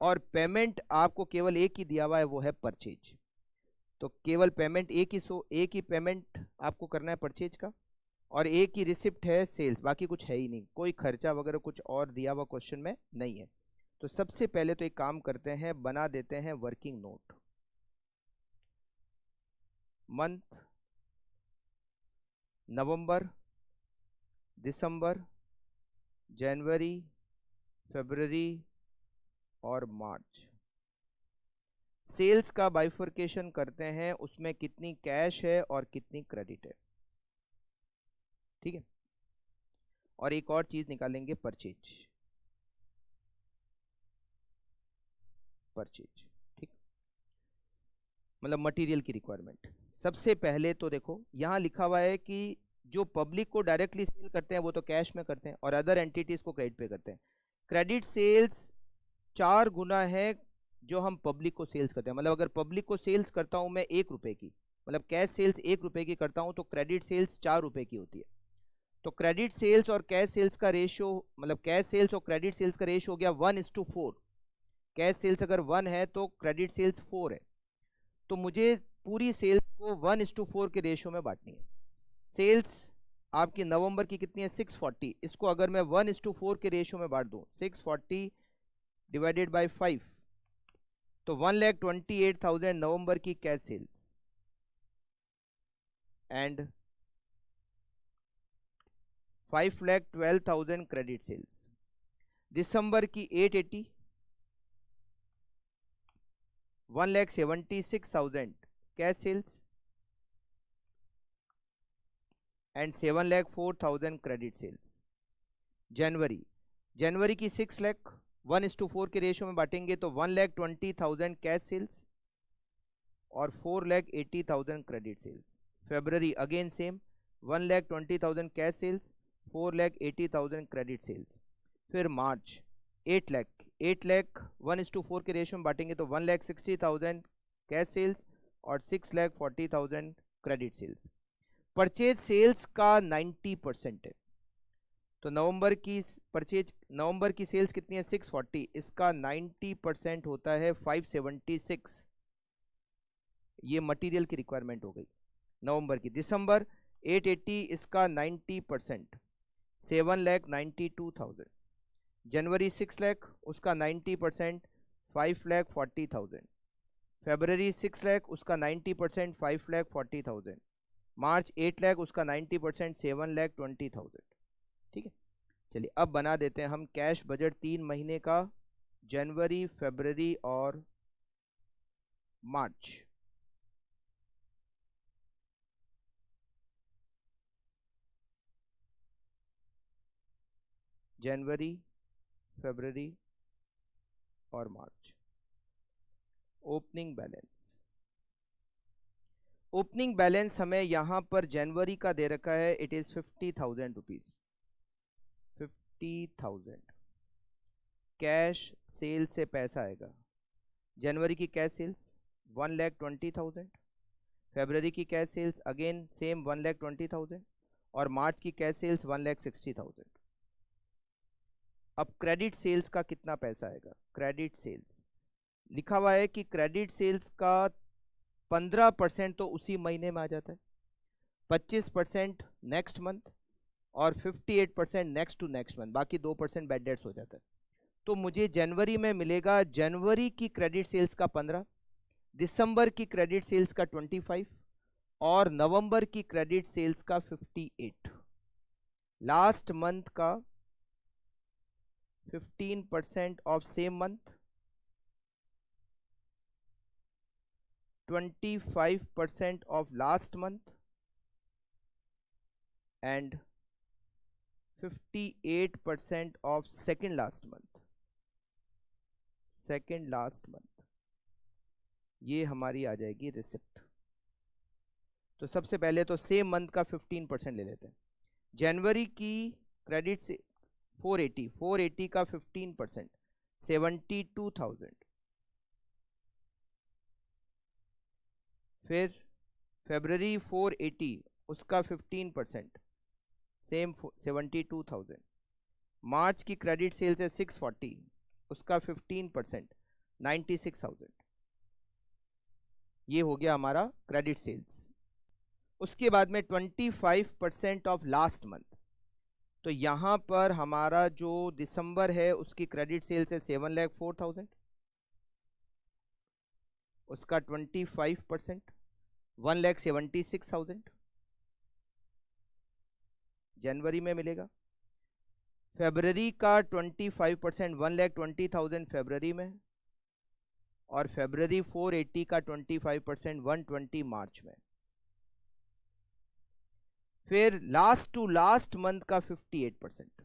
और पेमेंट आपको केवल एक ही दिया हुआ है वो है परचेज। तो केवल पेमेंट एक ही पेमेंट आपको करना है परचेज का और एक ही रिसिप्ट है सेल्स, बाकी कुछ है ही नहीं, कोई खर्चा वगैरह कुछ और दिया हुआ क्वेश्चन में नहीं है। तो सबसे पहले तो एक काम करते हैं, बना देते हैं वर्किंग नोट। मंथ नवंबर, दिसंबर, जनवरी, फरवरी और मार्च। सेल्स का बाइफर्केशन करते हैं, उसमें कितनी कैश है और कितनी क्रेडिट है, ठीक है। और एक और चीज निकालेंगे, परचेज, ठीक, मतलब मटेरियल की रिक्वायरमेंट। सबसे पहले तो देखो यहां लिखा हुआ है कि जो पब्लिक को डायरेक्टली सेल करते हैं वो तो कैश में करते हैं और अदर एंटिटीज को क्रेडिट पे करते हैं। क्रेडिट सेल्स 4 गुना है जो हम पब्लिक को सेल्स करते हैं, मतलब अगर पब्लिक को सेल्स करता हूं मैं 1 रुपए की, मतलब कैश सेल्स 1 रुपए की करता हूं तो क्रेडिट सेल्स 4 रुपए की होती है। तो क्रेडिट सेल्स और कैश सेल्स का रेशियो, मतलब कैश सेल्स और क्रेडिट सेल्स का रेशियो हो गया 1:4। कैश सेल्स अगर 1 है तो क्रेडिट सेल्स 4 है, तो मुझे पूरी सेल्स को 1:4 के रेशियो में बांटनी है। सेल्स आपकी नवंबर की कितनी है 640, इसको अगर मैं 1:4 के रेशियो में बांट दूं, 640 डिवाइडेड बाय 5, तो 1,28,000 नवंबर की cash sales and 5,12,000 credit sales. दिसंबर की 880, 1,76,000 cash sales and 7,04,000 credit sales. जनवरी की 6 लाख 1:4 के रेशियो में बांटेंगे तो 1,20,000 कैश सेल्स और 4,80,000 क्रेडिट सेल्स। फरवरी again same, 1,20,000 cash sales, 4,80,000 credit sales. फिर मार्च 8 लाख 1:4 के रेशियो में बांटेंगे तो 1,60,000 कैश सेल्स और 6,40,000 क्रेडिट सेल्स। परचेज सेल्स का 90% है, तो नवंबर की सेल्स कितनी है 640, इसका 90% होता है 576। ये मटेरियल की रिक्वायरमेंट हो गई नवंबर की। दिसंबर 880, इसका 90% 7,92,000। जनवरी 6 लाख, उसका 90% 5,40,000। फरवरी 6 लाख, उसका 90% 5,40,000। मार्च 8 लाख, उसका 90% 7,20,000। ठीक है, चलिए अब बना देते हैं हम कैश बजट 3 महीने का, जनवरी, फरवरी और मार्च। जनवरी, फरवरी और मार्च। ओपनिंग बैलेंस, ओपनिंग बैलेंस हमें यहां पर जनवरी का दे रखा है, it is 50,000 rupees. 50,000 cash cell से पैसा आएगा। जनवरी की कैश सेल्स 1,20,000, फरवरी की कैश सेल्स अगेन सेम 1,20,000 और मार्च की कैश सेल्स 1,60,000। अब क्रेडिट सेल्स का कितना पैसा आएगा? क्रेडिट सेल्स लिखा हुआ है कि क्रेडिट सेल्स का 15% तो उसी महीने में आ जाता है, 25% नेक्स्ट मंथ और 58% नेक्स्ट टू नेक्स्ट मंथ, बाकी 2% बैड डेट्स हो जाता है। तो मुझे जनवरी में मिलेगा, जनवरी की क्रेडिट सेल्स का 15, दिसंबर की क्रेडिट सेल्स का 25 और नवंबर की क्रेडिट सेल्स का 58। लास्ट मंथ का 15% of same month, 25% of last month and 58% of second last month. Second last month ये हमारी आ जाएगी रिसिप्ट। तो सबसे पहले तो सेम मंथ का 15% ले लेते हैं। जनवरी की क्रेडिट से 480 का 15% 72,000। फिर फरवरी 480, उसका 15% सेम 72,000। मार्च की क्रेडिट सेल्स है 640, उसका 15% 96,000। ये हो गया हमारा क्रेडिट सेल्स। उसके बाद में 25% ऑफ लास्ट मंथ, तो यहां पर हमारा जो दिसंबर है उसकी क्रेडिट सेल्स है 7,04,000, उसका 25% 1,76,000 जनवरी में मिलेगा। फरवरी का 25% 1,20,000 फरवरी में, और फरवरी 480 का 25% 120 मार्च में। फिर लास्ट टू लास्ट मंथ का 58%,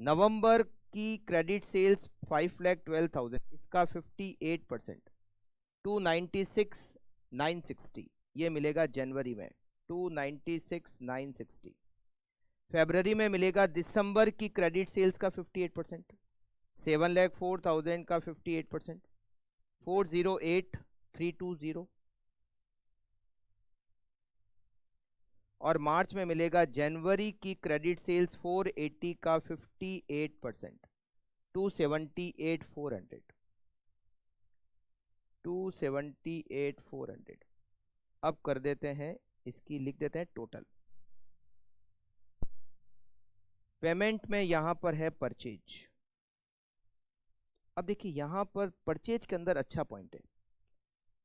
नवंबर की क्रेडिट सेल्स 5,12,000, इसका 58% 296,960 ये मिलेगा जनवरी में, 296,960। फरवरी में मिलेगा दिसंबर की क्रेडिट सेल्स का 58%, 7,04,000 का 58% 408,320। और मार्च में मिलेगा जनवरी की क्रेडिट सेल्स 480 का 58% 278,400। 278,400। अब कर देते हैं इसकी, लिख देते हैं टोटल पेमेंट में। यहां पर है परचेज। अब देखिए यहां पर परचेज के अंदर अच्छा पॉइंट है,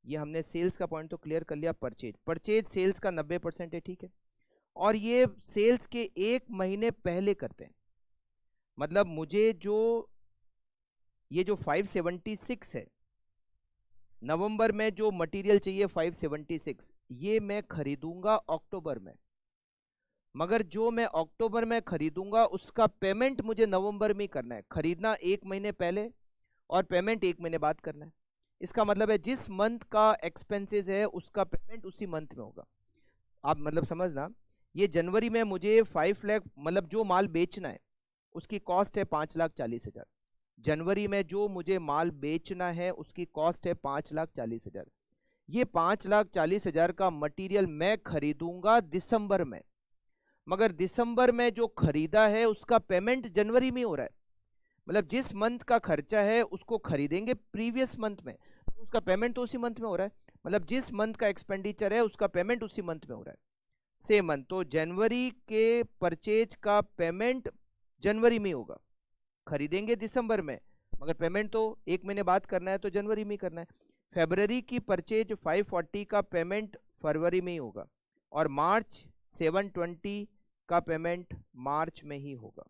ये हमने सेल्स का पॉइंट तो क्लियर कर लिया। परचेज सेल्स का 90% है, ठीक है। और ये सेल्स के 1 महीने पहले करते हैं, मतलब मुझे जो ये जो 576 है, नवंबर में जो मटेरियल चाहिए 576, ये मैं खरीदूंगा अक्टूबर में, मगर जो मैं अक्टूबर में खरीदूंगा उसका पेमेंट मुझे नवंबर में करना है। खरीदना 1 महीने पहले और पेमेंट 1 महीने बाद करना है। इसका मतलब है जिस मंथ का एक्सपेंसेस है उसका पेमेंट उसी मंथ में होगा। आप मतलब समझना, ये जनवरी में मुझे 5 लाख, मतलब जो माल बेचना है उसकी कॉस्ट है 5,40,000। जनवरी में जो मुझे माल बेचना है उसकी कॉस्ट है 5,40,000। ये 5,40,000 का मटेरियल मैं खरीदूंगा दिसंबर में, मगर दिसंबर में जो खरीदा है उसका पेमेंट जनवरी में हो रहा है। मतलब जिस मंथ का खर्चा है उसको खरीदेंगे प्रीवियस मंथ में, तो उसका पेमेंट तो उसी मंथ में हो रहा है। मतलब जिस मंथ का एक्सपेंडिचर है उसका पेमेंट उसी मंथ में हो रहा है, सेम मंथ। तो जनवरी के परचेज का पेमेंट जनवरी में होगा, खरीदेंगे दिसंबर में, मगर पेमेंट तो एक महीने बाद करना है तो जनवरी में करना है। फरवरी की परचेज 540 का पेमेंट फरवरी में ही होगा, और मार्च 720 का पेमेंट मार्च में ही होगा।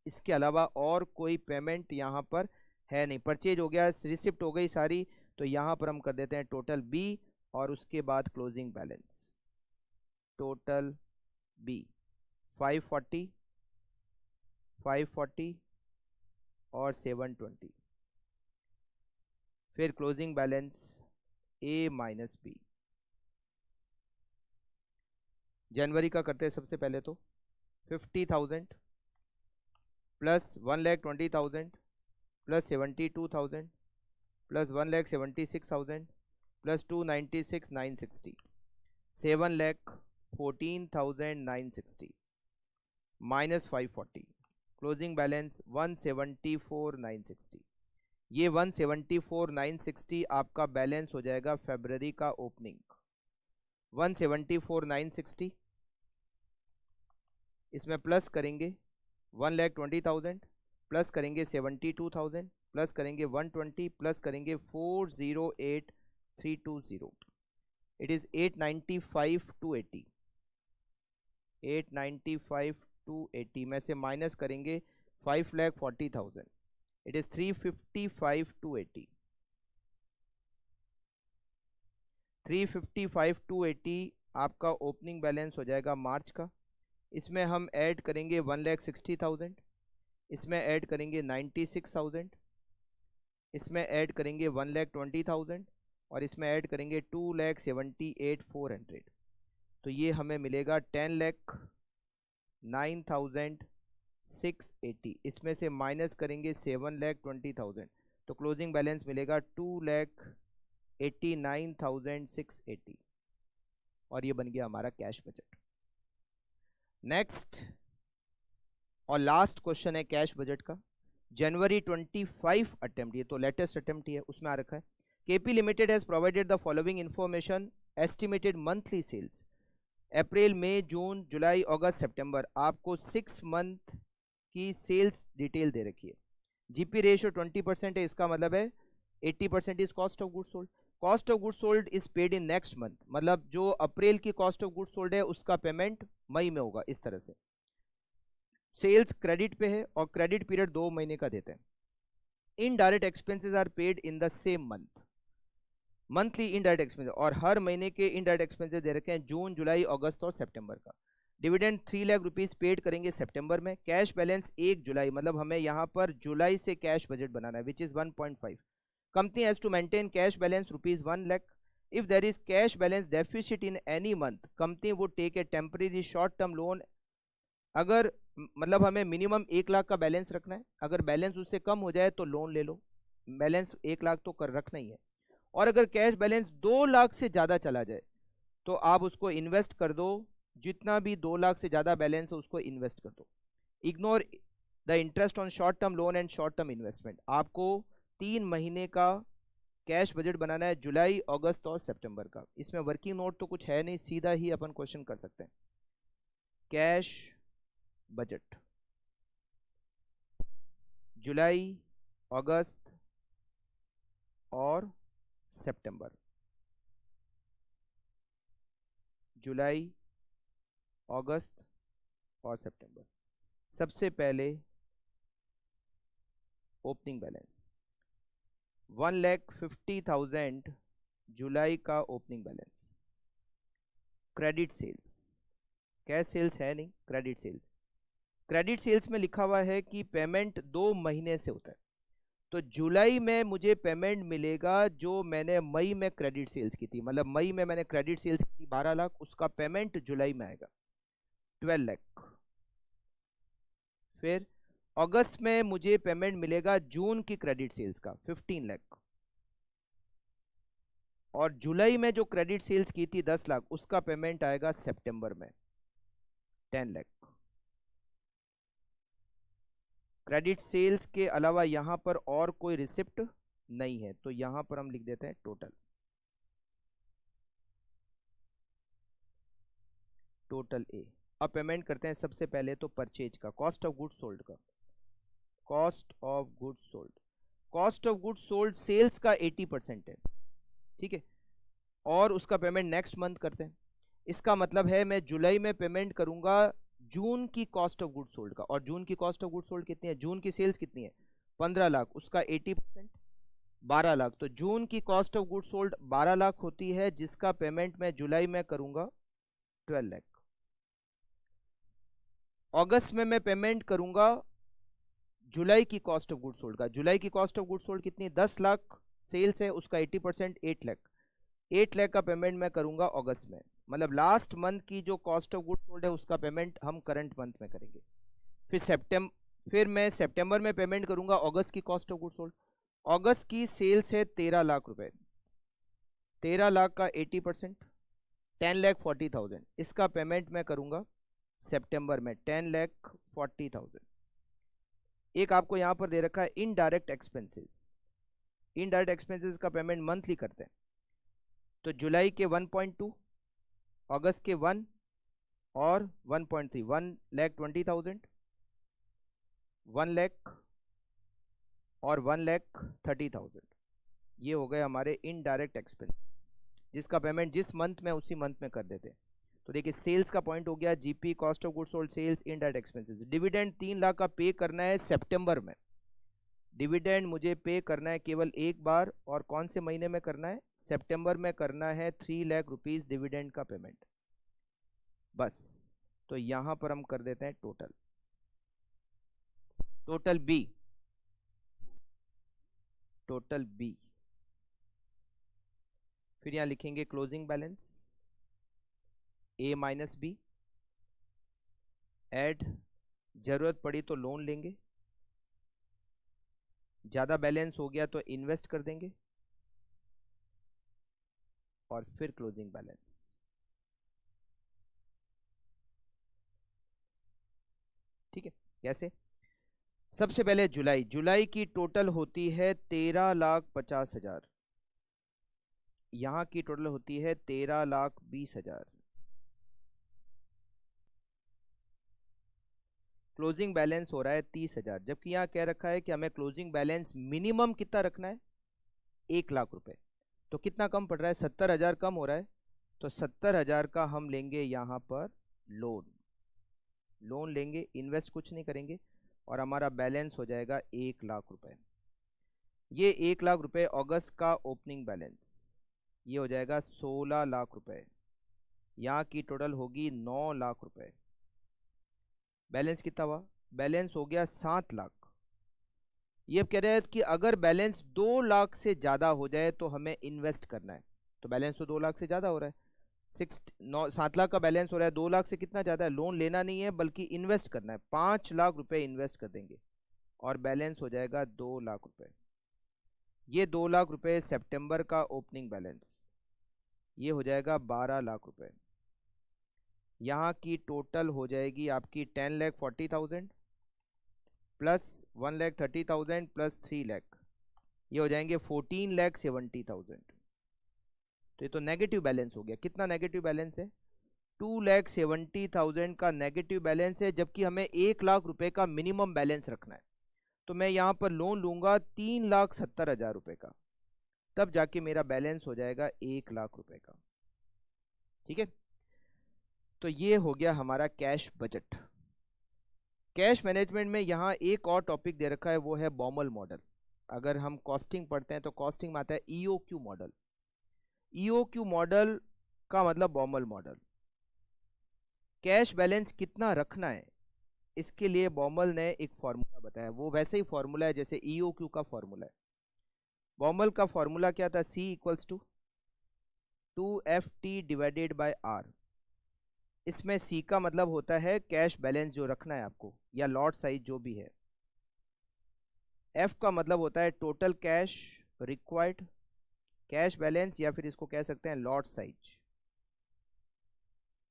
इसके अलावा और कोई पेमेंट यहाँ पर है नहीं। परचेज हो गया, रिसिप्ट हो गई सारी, तो यहाँ पर हम कर देते हैं टोटल बी और उसके बाद क्लोजिंग बैलेंस। टोटल बी 540, 540 और 720, फिर closing balance A minus B. जनवरी का करते हैं सबसे पहले, तो 50,000 plus 1,20,000 plus 72,000 plus 1,76,000 plus 296,960, 7,14,960 minus 540, closing balance 174,960। ये 174,960 आपका बैलेंस हो जाएगा फरवरी का ओपनिंग। 174,960 इसमें प्लस करेंगे 1,20,000 प्लस करेंगे 72,000 प्लस करेंगे 120 प्लस करेंगे 408,320, इट इज 895,280। 895,280 में से माइनस करेंगे 5,40,000, इट इज 355,280। 355,280 आपका ओपनिंग बैलेंस हो जाएगा मार्च का। इसमें हम ऐड करेंगे 1,60,000, इसमें ऐड करेंगे 96,000, इसमें ऐड करेंगे 1,20,000 और इसमें ऐड करेंगे 2,78,400। तो ये हमें मिलेगा 10,09,680। इसमें से माइनस करेंगे 7,20,000, तो क्लोजिंग बैलेंस मिलेगा 2,89,680, और ये बन गया हमारा कैश बजट। नेक्स्ट और लास्ट क्वेश्चन है कैश बजट का। जनवरी 25 अटेम्प्ट, ये तो लेटेस्ट अटेम्प्ट ही है, उसमें आ रखा है KP limited has provided the following information estimated monthly sales अप्रैल मई जून जुलाई अगस्त सितंबर। आपको 6 मंथ की सेल्स डिटेल दे रखी है। जीपी रेशियो 20% है, इसका मतलब है 80% is cost of goods sold. Cost of goods sold is paid in next month, मतलब जो अप्रैल की कॉस्ट ऑफ गुड्स सोल्ड है उसका पेमेंट मई में होगा। इस तरह से सेल्स क्रेडिट पे है और क्रेडिट पीरियड 2 महीने का देते हैं। Indirect expenses are paid in the same month, monthly indirect expenses, और हर महीने के इनडायरेक्ट एक्सपेंसेस दे रखे हैं जून जुलाई अगस्त और सितंबर का। डिविडेंड 3 लाख रुपीज पेड करेंगे सितंबर में। कैश बैलेंस 1 जुलाई, मतलब हमें यहाँ पर जुलाई से कैश बजट बनाना है which is 1.5। Company has to maintain cash balance rupees 1 lakh. If there is cash balance deficit in any month, company would take a temporary short term loan. अगर मतलब हमें मिनिमम 1 लाख का बैलेंस रखना है, अगर बैलेंस उससे कम हो जाए तो लोन ले लो, बैलेंस 1 लाख तो कर रखना ही है। और अगर कैश बैलेंस 2 लाख से ज़्यादा चला जाए तो आप उसको इन्वेस्ट कर दो, जितना भी 2 लाख से ज़्यादा बैलेंस है उसको इन्वेस्ट कर दो। Ignore the interest on short term loan and short term investment. आपको 3 महीने का कैश बजट बनाना है, जुलाई अगस्त और सितंबर का। इसमें वर्किंग नोट तो कुछ है नहीं, सीधा ही अपन क्वेश्चन कर सकते हैं। कैश बजट जुलाई अगस्त और सितंबर, जुलाई अगस्त और सितंबर। सबसे पहले ओपनिंग बैलेंस 1,50,000 जुलाई का opening balance. Credit sales, cash sales है नहीं, क्रेडिट सेल्स। क्रेडिट सेल्स में लिखा हुआ है कि पेमेंट 2 महीने से होता है, तो जुलाई में मुझे पेमेंट मिलेगा जो मैंने मई में क्रेडिट सेल्स की थी। मतलब मई में मैंने क्रेडिट सेल्स की थी 12 लाख, उसका पेमेंट जुलाई में आएगा 12 लाख। फिर अगस्त में मुझे पेमेंट मिलेगा जून की क्रेडिट सेल्स का 15 लाख, और जुलाई में जो क्रेडिट सेल्स की थी 10 लाख, उसका पेमेंट आएगा सितंबर में। 10 लाख। क्रेडिट सेल्स के अलावा यहां पर और कोई रिसिप्ट नहीं है, तो यहां पर हम लिख देते हैं टोटल। Total A. अब पेमेंट करते हैं सबसे पहले तो परचेज का, कॉस्ट ऑफ गुड्स सोल्ड का। Cost of goods sold, cost of goods sold sales का 80% है, ठीक है, और उसका पेमेंट नेक्स्ट मंथ करते हैं। इसका मतलब है मैं जुलाई में पेमेंट करूंगा जून की कॉस्ट ऑफ गुड्स सोल्ड का, और जून की कॉस्ट ऑफ गुड्स सोल्ड कितनी है, जून की सेल्स कितनी है 15 लाख, उसका 80% 12 लाख, तो जून की cost of goods sold 12 lakh होती है, जिसका पेमेंट मैं जुलाई में करूंगा 12 लाख। अगस्त में मैं पेमेंट करूंगा जुलाई की कॉस्ट ऑफ गुड्स सोल्ड का। जुलाई की कॉस्ट ऑफ गुड्स सोल्ड कितनी है, 10 लाख सेल्स है, उसका 80% 8 लाख। 8 लाख का पेमेंट मैं करूंगा अगस्त में, मतलब लास्ट मंथ की जो कॉस्ट ऑफ गुड्स सोल्ड है उसका पेमेंट हम करंट मंथ में करेंगे। फिर मैं सितंबर में पेमेंट करूंगा अगस्त की कॉस्ट ऑफ गुड्स सोल्ड। अगस्त की सेल्स है 13 लाख रुपए, 13 लाख का 80% 10,40,000, इसका पेमेंट मैं करूंगा सितंबर में 10,40,000। एक आपको यहां पर दे रखा है इनडायरेक्ट एक्सपेंसेस। इनडायरेक्ट एक्सपेंसेस का पेमेंट मंथली करते हैं, तो जुलाई के 1.2, अगस्त के 1 और 1.3, 1,20,000, 1 लाख और 1,30,000। ये हो गए हमारे इनडायरेक्ट एक्सपेंस, जिसका पेमेंट जिस मंथ में उसी मंथ में कर देते हैं। तो देखिए सेल्स का पॉइंट हो गया, GP cost of goods sold, sales, indirect expenses. Dividend 3 lakh का पे करना है सितंबर में। डिविडेंड मुझे पे करना है केवल एक बार, और कौन से महीने में करना है, सितंबर में करना है 3 लाख रुपीस डिविडेंड का पेमेंट, बस। तो यहां पर हम कर देते हैं total, total B, total B. फिर यहां लिखेंगे closing balance A minus B, add, जरूरत पड़ी तो लोन लेंगे, ज्यादा बैलेंस हो गया तो इन्वेस्ट कर देंगे, और फिर क्लोजिंग बैलेंस। ठीक है, कैसे? सबसे पहले जुलाई, जुलाई की टोटल होती है 13,50,000, यहां की टोटल होती है 13,20,000। क्लोजिंग बैलेंस हो रहा है 30,000, जबकि यहां कह रखा है कि हमें क्लोजिंग बैलेंस मिनिमम कितना रखना है, 1 लाख रुपए। तो कितना कम पड़ रहा है, 70,000 कम हो रहा है, तो 70,000 का हम लेंगे यहां पर लोन। लोन लेंगे, इन्वेस्ट कुछ नहीं करेंगे, और हमारा बैलेंस हो जाएगा 1 लाख रुपए। ये 1 लाख रुपए अगस्त का ओपनिंग बैलेंस, ये हो जाएगा 16 लाख रुपए। यहाँ की टोटल होगी 9 लाख रुपए। बैलेंस कितना हुआ, बैलेंस हो गया 7 लाख। ये कह रहे हैं कि अगर बैलेंस 2 लाख से ज़्यादा हो जाए तो हमें इन्वेस्ट करना है, तो बैलेंस तो 2 लाख से ज़्यादा हो रहा है, 7 लाख का बैलेंस हो रहा है, 2 लाख से कितना ज़्यादा है, लोन लेना नहीं है बल्कि इन्वेस्ट करना है, 5 लाख रुपए इन्वेस्ट कर देंगे, और बैलेंस हो जाएगा 2 लाख रुपए। ये 2 लाख रुपए सितंबर का ओपनिंग बैलेंस, ये हो जाएगा 12 लाख रुपए। यहाँ की टोटल हो जाएगी आपकी 10,40,000 प्लस 1,30,000 प्लस 3 लाख, ये हो जाएंगे 14,70,000। तो ये तो नेगेटिव बैलेंस हो गया। कितना नेगेटिव बैलेंस है, 2,70,000 का नेगेटिव बैलेंस है, जबकि हमें 1 लाख रुपए का मिनिमम बैलेंस रखना है। तो मैं यहाँ पर लोन लूंगा 3,70,000 रुपए का, तब जाके मेरा बैलेंस हो जाएगा 1 लाख रुपए का। ठीक है, तो ये हो गया हमारा कैश बजट। कैश मैनेजमेंट में यहाँ एक और टॉपिक दे रखा है, वो है बॉमल मॉडल। अगर हम कॉस्टिंग पढ़ते हैं तो कॉस्टिंग में आता है ईओक्यू मॉडल। ईओक्यू मॉडल का मतलब बॉमल मॉडल। कैश बैलेंस कितना रखना है, इसके लिए बॉमल ने एक फॉर्मूला बताया, वो वैसे ही फॉर्मूला है जैसे ईओक्यू का फॉर्मूला है। बॉमल का फॉर्मूला क्या था, C equals to 2FT divided by R. इसमें C का मतलब होता है कैश बैलेंस जो रखना है आपको, या लॉट साइज जो भी है। F का मतलब होता है total cash required, cash balance, या फिर इसको कह सकते हैं lot size.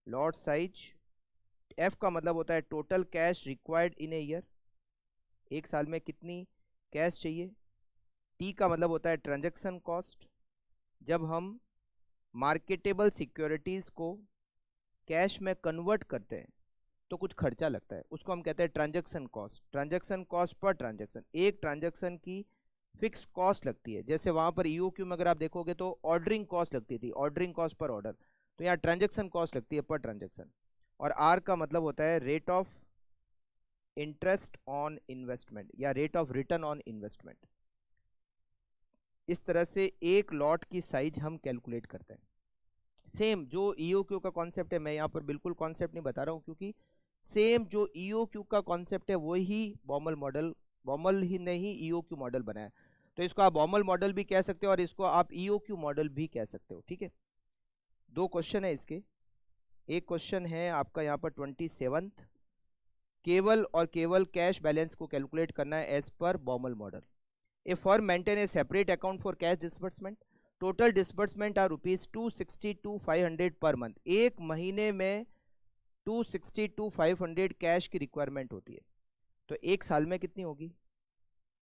Lot size F का मतलब होता है total cash required in a year, एक साल में कितनी कैश चाहिए। टी का मतलब होता है ट्रांजैक्शन कॉस्ट, जब हम मार्केटेबल सिक्योरिटीज को कैश में कन्वर्ट करते हैं तो कुछ खर्चा लगता है, उसको हम कहते हैं transaction cost. Transaction cost per transaction, एक ट्रांजैक्शन की फिक्स कॉस्ट लगती है। जैसे वहां पर ईओक्यू में अगर आप देखोगे तो ऑर्डरिंग कॉस्ट लगती थी, ऑर्डरिंग कॉस्ट पर ऑर्डर, तो यहाँ ट्रांजैक्शन कॉस्ट लगती है पर ट्रांजैक्शन। और आर का मतलब होता है rate of interest on investment या rate of return on investment. इस तरह से एक लॉट की साइज हम कैलकुलेट करते हैं। सेम जो ईओक्यू का कॉन्सेप्ट है, मैं यहाँ पर बिल्कुल कॉन्सेप्ट नहीं बता रहा हूँ, क्योंकि सेम जो ईओक्यू का कॉन्सेप्ट है वही बॉमल मॉडल, बॉमल ही नहीं ईओक्यू मॉडल बनाया, तो इसको आप बॉमल मॉडल भी कह सकते हो और इसको आप ईओक्यू मॉडल भी कह सकते हो। ठीक है, दो क्वेश्चन है इसके। एक क्वेश्चन है आपका यहाँ पर 27, केवल और केवल कैश बैलेंस को कैलकुलेट करना है as per Baumol model. A firm maintain a separate account for cash disbursement, total disbursement are ₹260 to 500 per month. एक महीने में 260 to 500 कैश की रिक्वायरमेंट होती है, तो एक साल में कितनी होगी।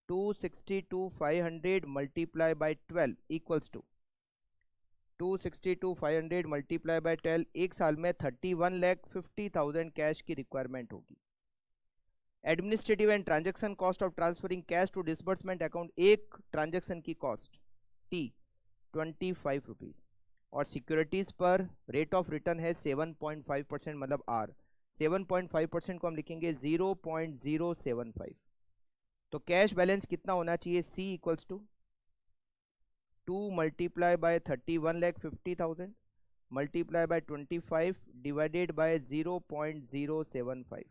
260 to 500 multiply by 12 equals to 260 to 500 multiply by 12, एक साल में 31,50,000 कैश की रिक्वायरमेंट होगी। Administrative and transaction cost of transferring cash to disbursement account, एक ट्रांजैक्शन की कॉस्ट टी ₹25, और सिक्योरिटीज पर रेट ऑफ रिटर्न है 7.5%, मतलब आर। 7.5% को हम लिखेंगे 0.075। तो कैश बैलेंस कितना होना चाहिए, C equals to 2 multiply by 31,50,000 multiply by 25 divided by 0.075।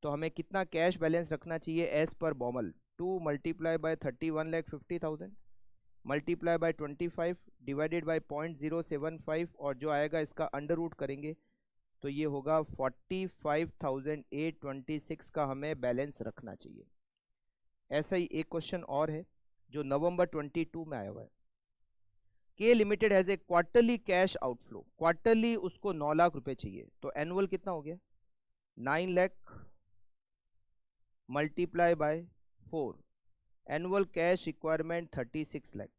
तो हमें कितना कैश बैलेंस रखना चाहिए as per Baumol, 2 multiply by 31,50,000 multiply by 25 divided by 0.075, और जो आएगा इसका अंडर रूट करेंगे तो ये होगा 45,826 का हमें बैलेंस रखना चाहिए। ऐसा ही एक क्वेश्चन और है जो नवंबर 22 में आया हुआ है। के limited has a quarterly cash outflow, quarterly उसको 9 लाख रुपए चाहिए, तो एनुअल कितना हो गया 9 lakh multiply bye 4, annual cash requirement 36 lakh.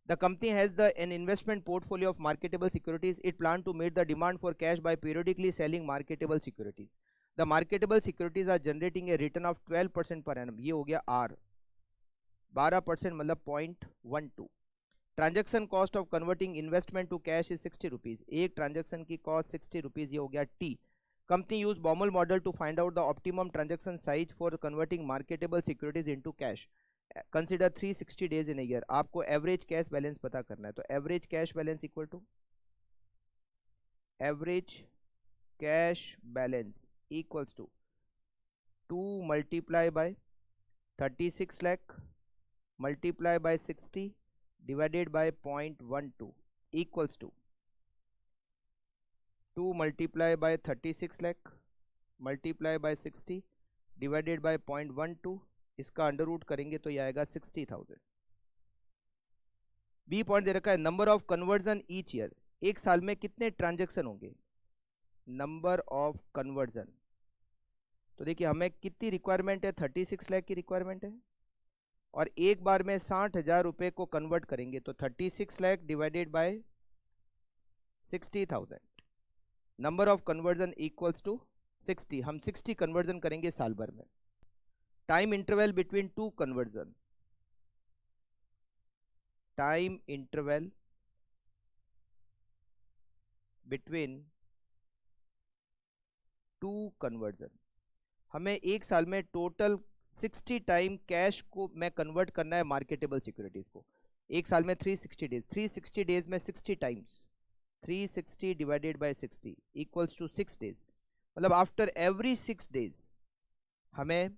The company has an investment portfolio of marketable securities. It plans to meet the demand for cash by periodically selling marketable securities. The marketable securities are generating a return of 12% per annum. ये हो गया R, 12% मतलब 0.12. Transaction cost of converting investment to cash is ₹60, एक transaction की cost ₹60, ये हो गया T. Company use Baumol model to find out the optimum transaction size for converting marketable securities into cash, consider 360 days in year. आपको average cash balance पता करना है, तो average cash balance equal to average cash balance equals to 2 multiply by 36 lakh multiply by 60 divided by 0.12 equals to 2 multiply by 36 lakh multiply by 60 divided by 0.12, इसका under root करेंगे तो ये आएगा 60,000। बी पॉइंट दे रखा है number of conversion each year, एक साल में कितने ट्रांजेक्शन होंगे, नंबर ऑफ कन्वर्जन। तो देखिए हमें कितनी रिक्वायरमेंट है, 36 लाख की रिक्वायरमेंट है, और एक बार में 60,000 रुपए को कन्वर्ट करेंगे तो 36 lakh divided by 60,000, number of conversion equals to 60। हम 60 कन्वर्जन करेंगे साल भर में। Time interval between two conversion, time interval between two conversion, हमें एक साल में टोटल 60 टाइम कैश को में कन्वर्ट करना है मार्केटेबल सिक्योरिटीज को। एक साल में 360 डेज, 360 डेज में 60 times 360 divided by 60 equals to 6 days, मतलब आफ्टर एवरी 6 डेज हमें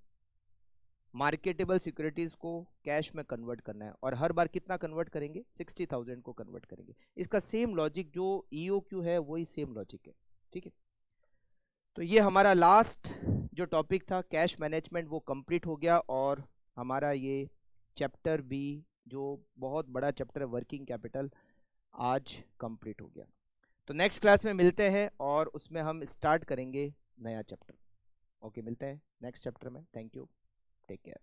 मार्केटेबल सिक्योरिटीज को कैश में कन्वर्ट करना है, और हर बार कितना कन्वर्ट करेंगे, 60,000 को कन्वर्ट करेंगे। इसका सेम लॉजिक जो ईओक्यू है वही सेम लॉजिक है। ठीक है, तो ये हमारा लास्ट जो टॉपिक था कैश मैनेजमेंट वो कंप्लीट हो गया, और हमारा ये चैप्टर बी जो बहुत बड़ा चैप्टर है वर्किंग कैपिटल आज कंप्लीट हो गया। तो नेक्स्ट क्लास में मिलते हैं और उसमें हम स्टार्ट करेंगे नया चैप्टर। ओके, मिलते हैं नेक्स्ट चैप्टर में। Thank you, take care.